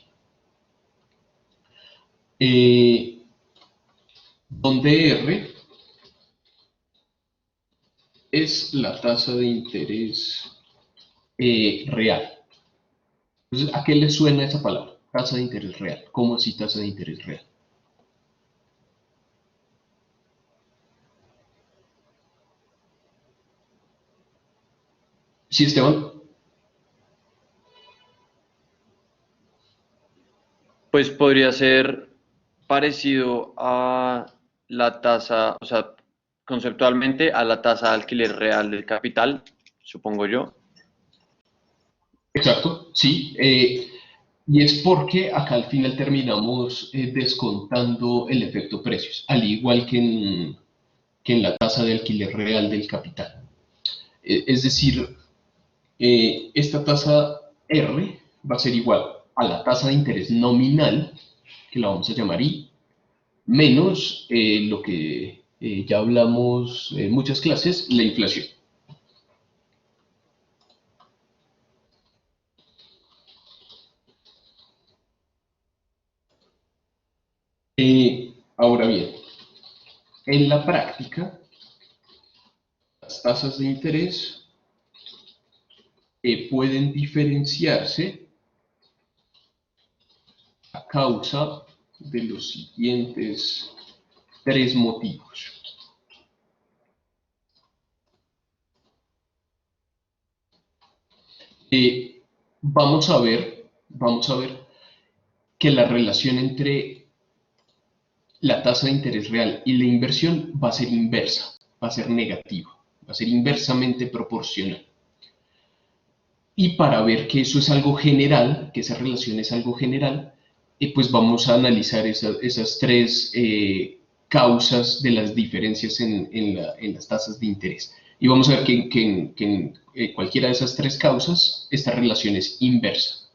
Donde R es la tasa de interés real. Entonces, ¿a qué le suena esa palabra? Tasa de interés real. ¿Cómo así tasa de interés real? Sí, Esteban. Pues podría ser parecido a la tasa, o sea, conceptualmente a la tasa de alquiler real del capital, supongo yo. Exacto, sí. Y es porque acá al final terminamos descontando el efecto precios, al igual que en la tasa de alquiler real del capital. Es decir, esta tasa R va a ser igual a la tasa de interés nominal, que la vamos a llamar I, menos lo que ya hablamos en muchas clases, la inflación. Ahora bien, en la práctica, las tasas de interés pueden diferenciarse a causa de los siguientes tres motivos. Vamos a ver que la relación entre la tasa de interés real y la inversión va a ser inversa, va a ser negativa, va a ser inversamente proporcional. Y para ver que eso es algo general, que esa relación es algo general, pues vamos a analizar esas tres causas de las diferencias en las tasas de interés. Y vamos a ver que en cualquiera de esas tres causas, esta relación es inversa.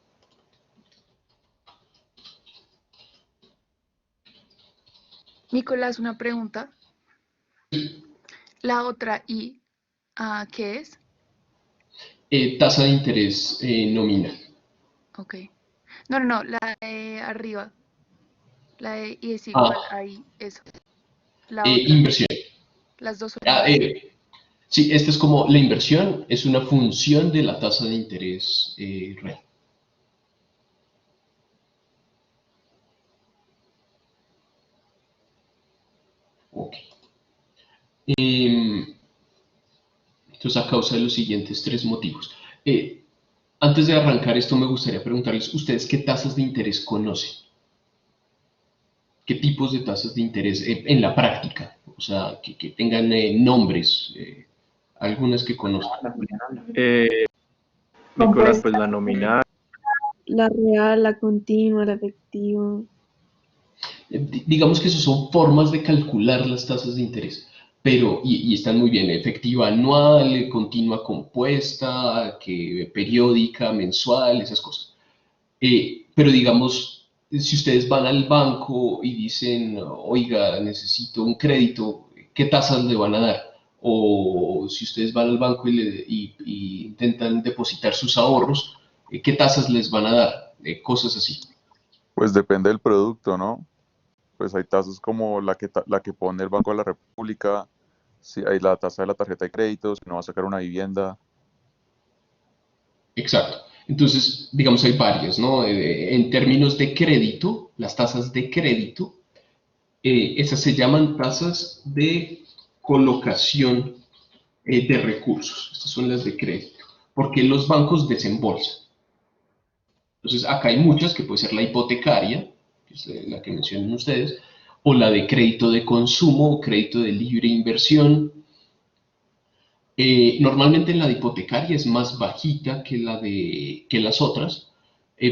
Nicolás, una pregunta. La otra I, ¿qué es? Tasa de interés nominal. Ok. No, la de arriba. La de I es igual ahí, eso. La otra. Inversión. Las dos son sí, esta es como la inversión, es una función de la tasa de interés real. Ok. Entonces, a causa de los siguientes tres motivos. Antes de arrancar esto, me gustaría preguntarles, ¿ustedes qué tasas de interés conocen? ¿Qué tipos de tasas de interés en la práctica? O sea, que tengan nombres, algunas que conozcan. Nicolás, pues la nominal. La real, la continua, la efectiva. Digamos que eso son formas de calcular las tasas de interés, pero, y están muy bien, efectiva anual, continua compuesta, que periódica, mensual, esas cosas. Pero digamos, si ustedes van al banco y dicen, oiga, necesito un crédito, ¿qué tasas le van a dar? O si ustedes van al banco y intentan depositar sus ahorros, ¿qué tasas les van a dar? Cosas así. Pues depende del producto, ¿no? Pues hay tasas como la que pone el Banco de la República, si hay la tasa de la tarjeta de crédito, si no va a sacar una vivienda. Exacto. Entonces, digamos, hay varias, ¿no? En términos de crédito, las tasas de crédito, esas se llaman tasas de colocación de recursos. Estas son las de crédito, porque los bancos desembolsan. Entonces, acá hay muchas, que puede ser la hipotecaria, que es la que mencionan ustedes, o la de crédito de consumo, crédito de libre inversión. Normalmente la de hipotecaria es más bajita que las otras,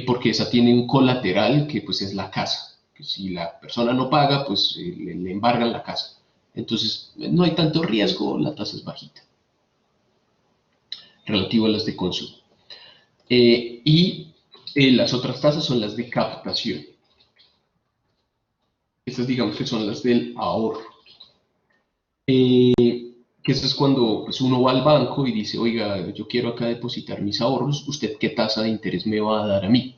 porque esa tiene un colateral que pues es la casa. Que si la persona no paga, pues le embargan la casa. Entonces, no hay tanto riesgo, la tasa es bajita, relativo a las de consumo. Las otras tasas son las de captación. Estas digamos que son las del ahorro. Que eso es cuando pues, uno va al banco y dice, oiga, yo quiero acá depositar mis ahorros, ¿usted qué tasa de interés me va a dar a mí?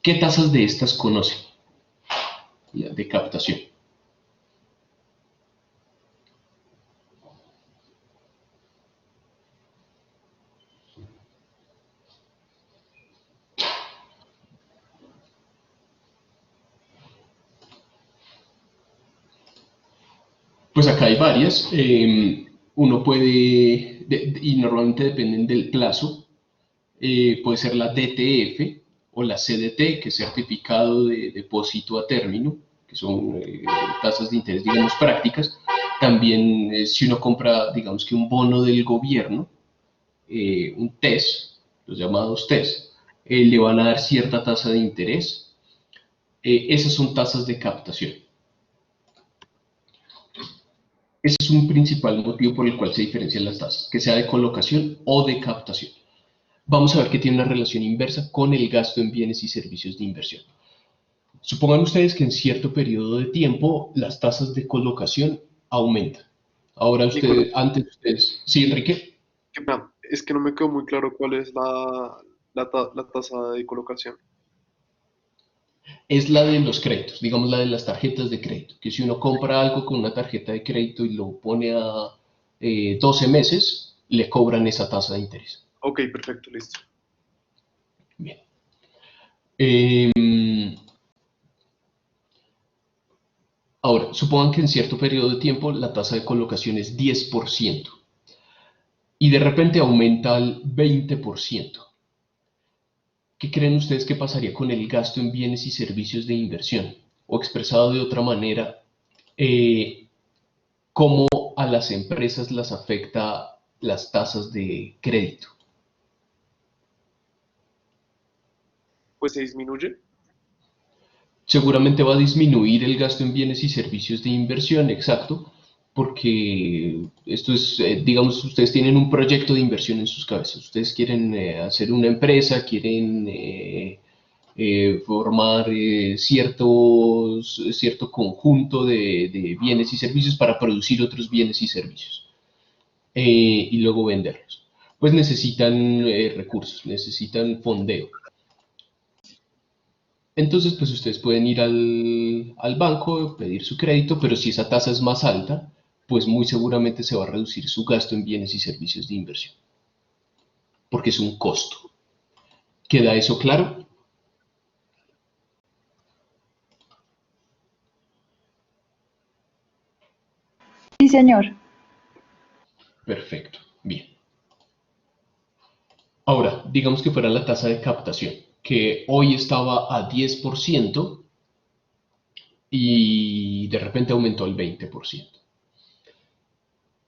¿Qué tasas de estas conoce? De captación. Pues acá hay varias. Uno puede, y normalmente dependen del plazo, puede ser la DTF o la CDT, que es certificado de depósito a término, que son tasas de interés, digamos, prácticas. También si uno compra, digamos que un bono del gobierno, un TES, los llamados TES, le van a dar cierta tasa de interés. Esas son tasas de captación. Ese es un principal motivo por el cual se diferencian las tasas, que sea de colocación o de captación. Vamos a ver que tiene una relación inversa con el gasto en bienes y servicios de inversión. Supongan ustedes que en cierto periodo de tiempo las tasas de colocación aumentan. Ahora ustedes, antes ustedes... ¿Sí, Enrique? Es que no me quedó muy claro cuál es la tasa de colocación. Es la de los créditos, digamos la de las tarjetas de crédito, que si uno compra algo con una tarjeta de crédito y lo pone a 12 meses, le cobran esa tasa de interés. Ok, perfecto, listo. Bien. Ahora, supongan que en cierto periodo de tiempo la tasa de colocación es 10% y de repente aumenta al 20%. ¿Qué creen ustedes que pasaría con el gasto en bienes y servicios de inversión? O expresado de otra manera, ¿cómo a las empresas las afecta las tasas de crédito? Pues se disminuye. Seguramente va a disminuir el gasto en bienes y servicios de inversión, exacto, porque esto es, digamos, ustedes tienen un proyecto de inversión en sus cabezas, ustedes quieren hacer una empresa, quieren formar cierto conjunto de bienes y servicios para producir otros bienes y servicios y luego venderlos. Pues necesitan recursos, necesitan fondeo. Entonces, pues ustedes pueden ir al banco, pedir su crédito, pero si esa tasa es más alta, pues muy seguramente se va a reducir su gasto en bienes y servicios de inversión, porque es un costo. ¿Queda eso claro? Sí, señor. Perfecto, bien. Ahora, digamos que fuera la tasa de captación, que hoy estaba a 10% y de repente aumentó al 20%.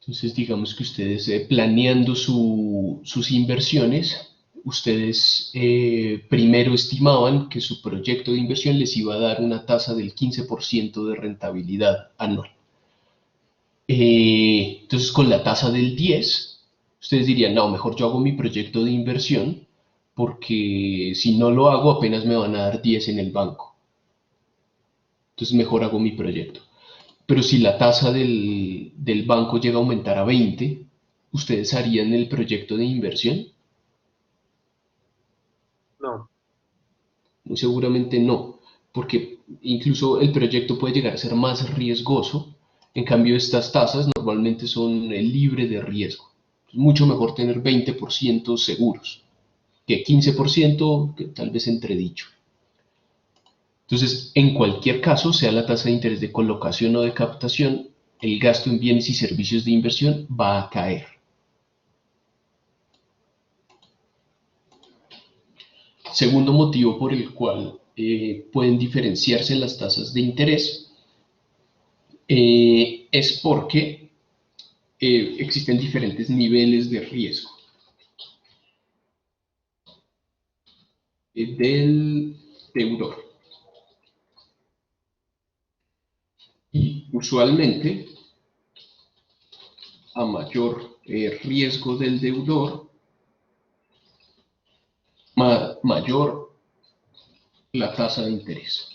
Entonces, digamos que ustedes planeando sus inversiones, ustedes primero estimaban que su proyecto de inversión les iba a dar una tasa del 15% de rentabilidad anual. Entonces, con la tasa del 10, ustedes dirían, no, mejor yo hago mi proyecto de inversión, porque si no lo hago apenas me van a dar 10 en el banco. Entonces, mejor hago mi proyecto. Pero si la tasa del banco llega a aumentar a 20, ¿ustedes harían el proyecto de inversión? No. Muy seguramente no, porque incluso el proyecto puede llegar a ser más riesgoso. En cambio, estas tasas normalmente son libres de riesgo. Es mucho mejor tener 20% seguros que 15% que tal vez entredicho. Entonces, en cualquier caso, sea la tasa de interés de colocación o de captación, el gasto en bienes y servicios de inversión va a caer. Segundo motivo por el cual pueden diferenciarse las tasas de interés es porque existen diferentes niveles de riesgo del deudor. Y usualmente, a mayor riesgo del deudor, mayor la tasa de interés.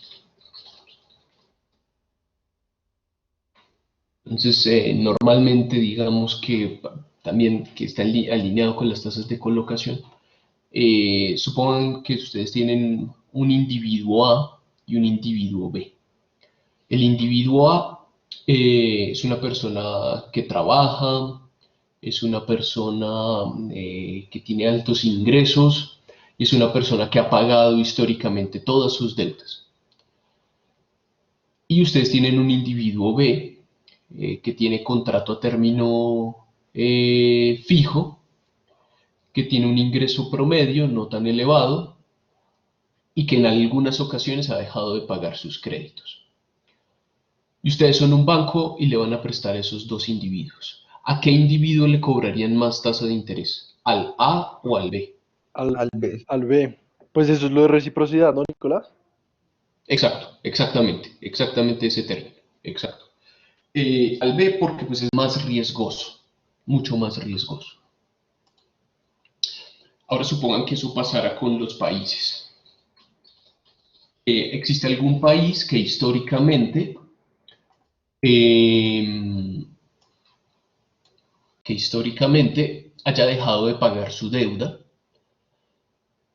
Entonces, normalmente digamos que también que está alineado con las tasas de colocación. Supongan que ustedes tienen un individuo A y un individuo B. El individuo A es una persona que trabaja, es una persona que tiene altos ingresos y es una persona que ha pagado históricamente todas sus deudas. Y ustedes tienen un individuo B que tiene contrato a término fijo, que tiene un ingreso promedio no tan elevado y que en algunas ocasiones ha dejado de pagar sus créditos. Y ustedes son un banco y le van a prestar a esos dos individuos. ¿A qué individuo le cobrarían más tasa de interés? ¿Al A o al B? Al B. Al B. Pues eso es lo de reciprocidad, ¿no, Nicolás? Exacto, exactamente ese término, exacto. Al B porque pues, es más riesgoso, mucho más riesgoso. Ahora supongan que eso pasara con los países. ¿Existe algún país que históricamente haya dejado de pagar su deuda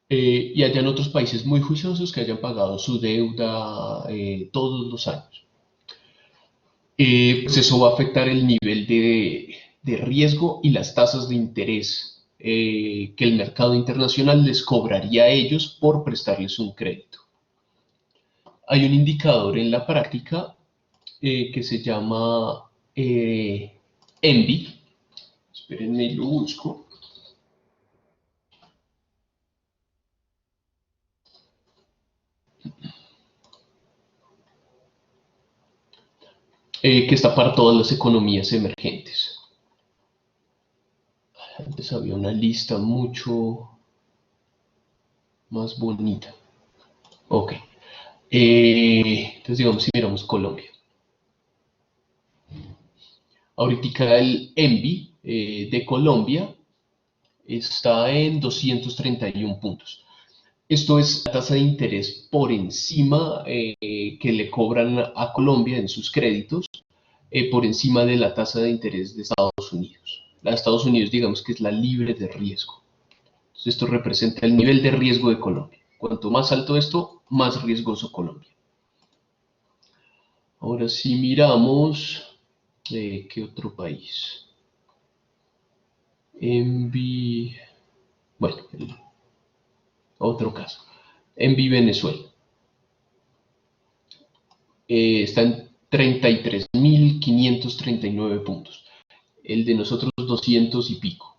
y hayan otros países muy juiciosos que hayan pagado su deuda todos los años? Pues eso va a afectar el nivel de riesgo y las tasas de interés que el mercado internacional les cobraría a ellos por prestarles un crédito. Hay un indicador en la práctica que se llama ENVI. Espérenme, lo busco. Que está para todas las economías emergentes. Antes había una lista mucho más bonita. Ok. Entonces, digamos, si miramos Colombia. Ahorita el ENVI de Colombia está en 231 puntos. Esto es la tasa de interés por encima que le cobran a Colombia en sus créditos, por encima de la tasa de interés de Estados Unidos. La de Estados Unidos, digamos que es la libre de riesgo. Entonces, esto representa el nivel de riesgo de Colombia. Cuanto más alto esto, más riesgoso Colombia. Ahora si miramos, ¿qué otro país? Bueno, otro caso. ENVI Venezuela. Está en 33.539 puntos. El de nosotros 200 y pico.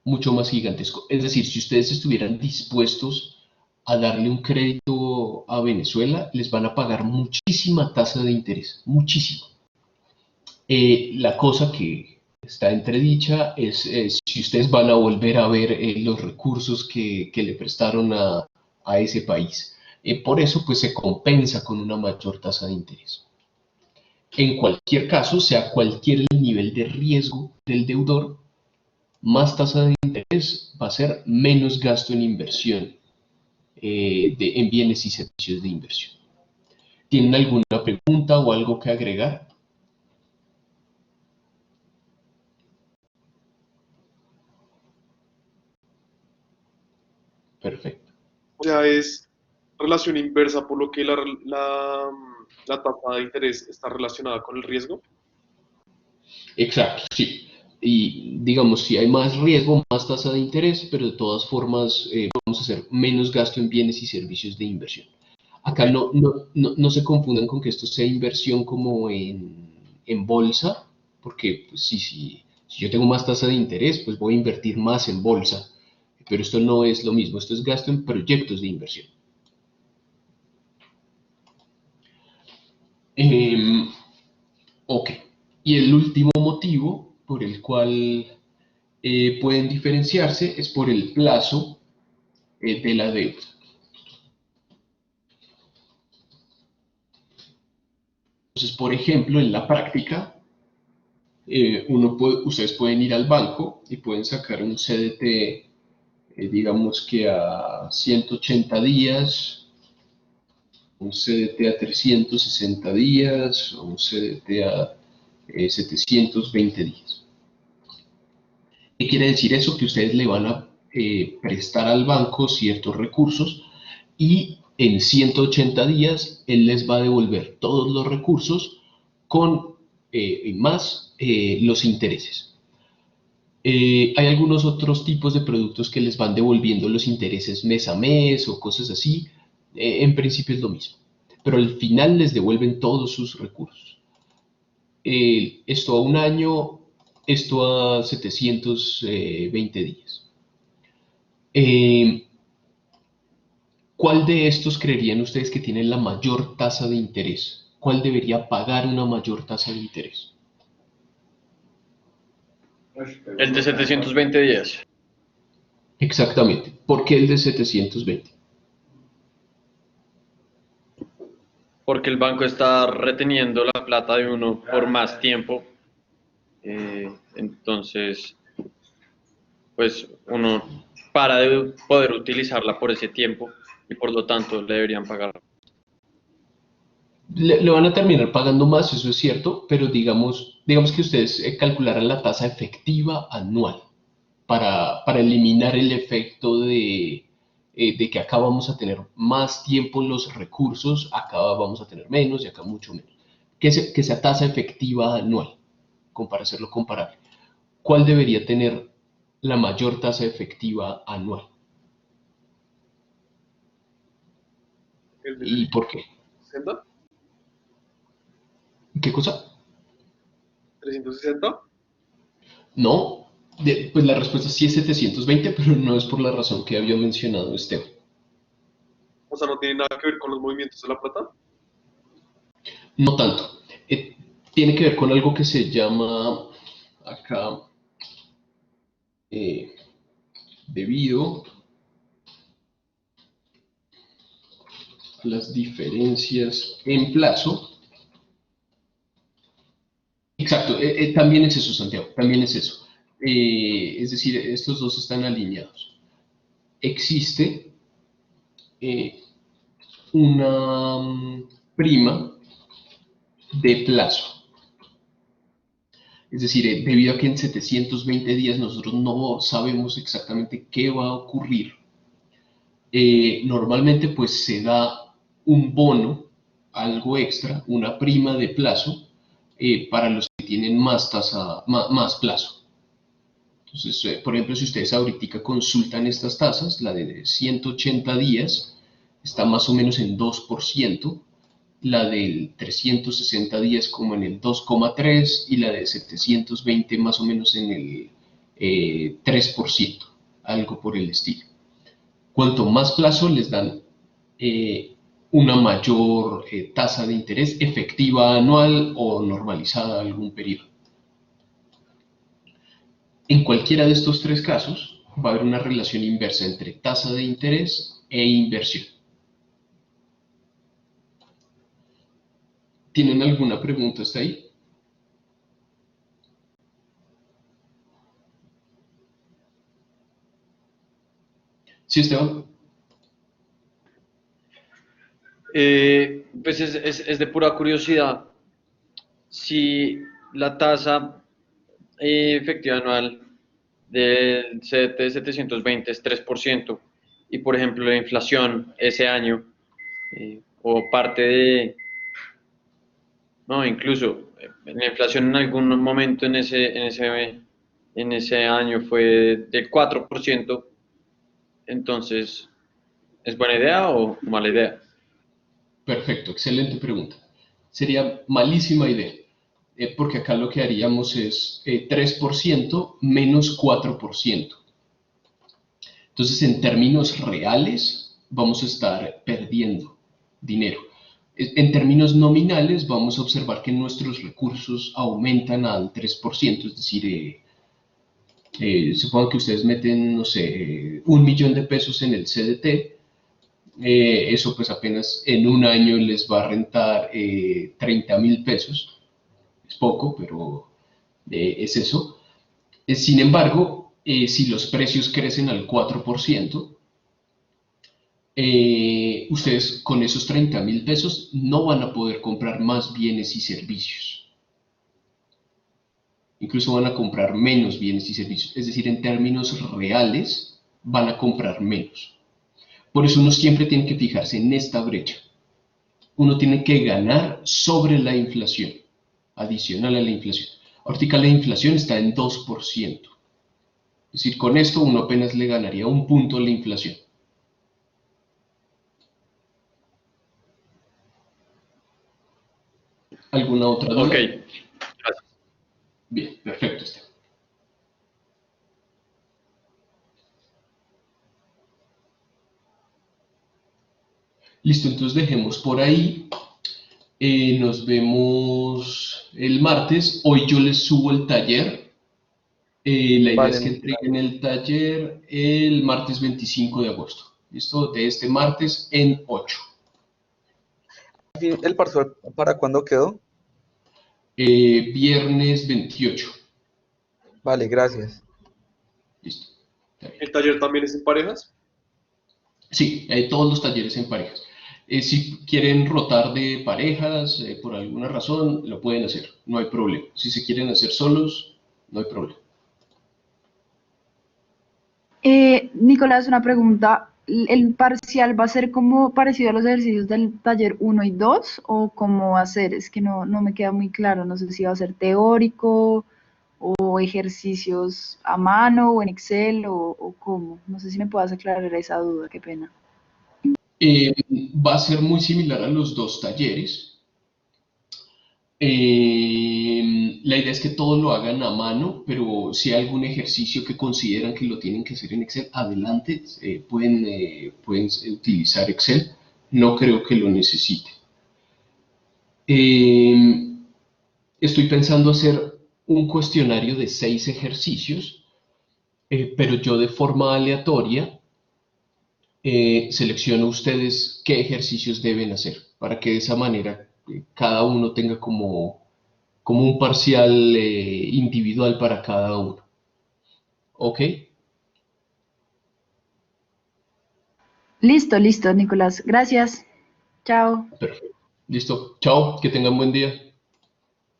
Mucho más gigantesco. Es decir, si ustedes estuvieran dispuestos a darle un crédito a Venezuela, les van a pagar muchísima tasa de interés, muchísima. La cosa que está entredicha es si ustedes van a volver a ver los recursos que le prestaron a ese país. Por eso, pues se compensa con una mayor tasa de interés. En cualquier caso, sea cualquier el nivel de riesgo del deudor, más tasa de interés va a ser menos gasto en inversión, en bienes y servicios de inversión. ¿Tienen alguna pregunta o algo que agregar? Perfecto. O sea, es relación inversa, por lo que la tasa de interés está relacionada con el riesgo. Exacto, sí. Y digamos, si hay más riesgo, más tasa de interés, pero de todas formas vamos a hacer menos gasto en bienes y servicios de inversión. Acá no se confundan con que esto sea inversión como en bolsa, porque pues, si yo tengo más tasa de interés, pues voy a invertir más en bolsa. Pero esto no es lo mismo, esto es gasto en proyectos de inversión. Ok, y el último motivo por el cual pueden diferenciarse es por el plazo de la deuda. Entonces, por ejemplo, en la práctica, ustedes pueden ir al banco y pueden sacar un CDT, digamos que a 180 días, un CDT a 360 días, o un CDT a 720 días. ¿Qué quiere decir eso? Que ustedes le van a prestar al banco ciertos recursos y en 180 días él les va a devolver todos los recursos con más los intereses. Hay algunos otros tipos de productos que les van devolviendo los intereses mes a mes o cosas así. En principio es lo mismo, pero al final les devuelven todos sus recursos. Esto a un año, esto a 720 días. ¿Cuál de estos creerían ustedes que tiene la mayor tasa de interés? ¿Cuál debería pagar una mayor tasa de interés? El de 720 días. Exactamente. ¿Por qué el de 720? Porque el banco está reteniendo la plata de uno por más tiempo. Entonces, pues uno para de poder utilizarla por ese tiempo y por lo tanto le deberían pagar. Le van a terminar pagando más, eso es cierto, pero digamos que ustedes calcularan la tasa efectiva anual para eliminar el efecto de que acá vamos a tener más tiempo los recursos, acá vamos a tener menos y acá mucho menos. Que sea tasa efectiva anual, para hacerlo comparable. ¿Cuál debería tener la mayor tasa efectiva anual? ¿Y por qué? ¿360? ¿Qué cosa? ¿360? No, pues la respuesta sí es 720, pero no es por la razón que había mencionado Esteban. O sea, no tiene nada que ver con los movimientos de la plata. No tanto. Tiene que ver con algo que se llama acá, debido a las diferencias en plazo. Exacto, también es eso, Santiago, también es eso. Es decir, estos dos están alineados. Existe una prima de plazo. Es decir, debido a que en 720 días nosotros no sabemos exactamente qué va a ocurrir, normalmente pues se da un bono, algo extra, una prima de plazo, para los que tienen más plazo. Entonces, por ejemplo, si ustedes ahorita consultan estas tasas, la de 180 días está más o menos en 2%, la del 360 días como en el 2,3 y la de 720 más o menos en el 3%, algo por el estilo. Cuanto más plazo les dan una mayor tasa de interés efectiva anual o normalizada a algún periodo. En cualquiera de estos tres casos va a haber una relación inversa entre tasa de interés e inversión. ¿Tienen alguna pregunta hasta ahí? Sí, Esteban. Pues es de pura curiosidad. Si la tasa efectiva anual del CDT de 720 es 3%, y por ejemplo la inflación ese año, o parte de, no, incluso la inflación en algún momento en ese año fue del 4%, entonces, ¿es buena idea o mala idea? Perfecto, excelente pregunta. Sería malísima idea, porque acá lo que haríamos es 3% menos 4%. Entonces, en términos reales, vamos a estar perdiendo dinero. En términos nominales, vamos a observar que nuestros recursos aumentan al 3%, es decir, supongo que ustedes meten, no sé, 1 millón de pesos en el CDT, eso pues apenas en un año les va a rentar 30.000 pesos, es poco, pero es eso. Sin embargo, si los precios crecen al 4%, ustedes con esos 30.000 pesos no van a poder comprar más bienes y servicios. Incluso van a comprar menos bienes y servicios. Es decir, en términos reales, van a comprar menos. Por eso uno siempre tiene que fijarse en esta brecha. Uno tiene que ganar sobre la inflación, adicional a la inflación. Ahorita la inflación está en 2%. Es decir, con esto uno apenas le ganaría 1 punto a la inflación. ¿Alguna otra duda? Ok, gracias. Bien, perfecto, Esteban. Listo, entonces dejemos por ahí. Nos vemos el martes. Hoy yo les subo el taller. La idea es que entreguen el taller el martes 25 de agosto. ¿Listo? De este martes en 8. ¿El parcial para cuándo quedó? Viernes 28. Vale, gracias. Listo. ¿El taller también es en parejas? Sí, hay todos los talleres en parejas. Si quieren rotar de parejas por alguna razón, lo pueden hacer, no hay problema. Si se quieren hacer solos, no hay problema. Nicolás, una pregunta. ¿El parcial va a ser como parecido a los ejercicios del taller 1 y 2 o cómo va a ser? Es que no me queda muy claro. No sé si va a ser teórico o ejercicios a mano o en Excel o cómo. No sé si me puedas aclarar esa duda, qué pena. Va a ser muy similar a los dos talleres. La idea es que todo lo hagan a mano, pero si hay algún ejercicio que consideran que lo tienen que hacer en Excel, adelante, pueden utilizar Excel. No creo que lo necesiten. Estoy pensando hacer un cuestionario de 6 ejercicios, pero yo de forma aleatoria selecciono ustedes qué ejercicios deben hacer, para que de esa manera cada uno tenga como un parcial individual para cada uno. ¿Ok? Listo, Nicolás. Gracias. Chao. Perfecto. Listo. Chao, que tengan buen día.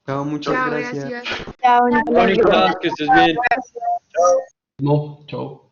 Chao, muchas Chao, gracias. gracias. Chao, Nicolás, que estés bien. No, chao.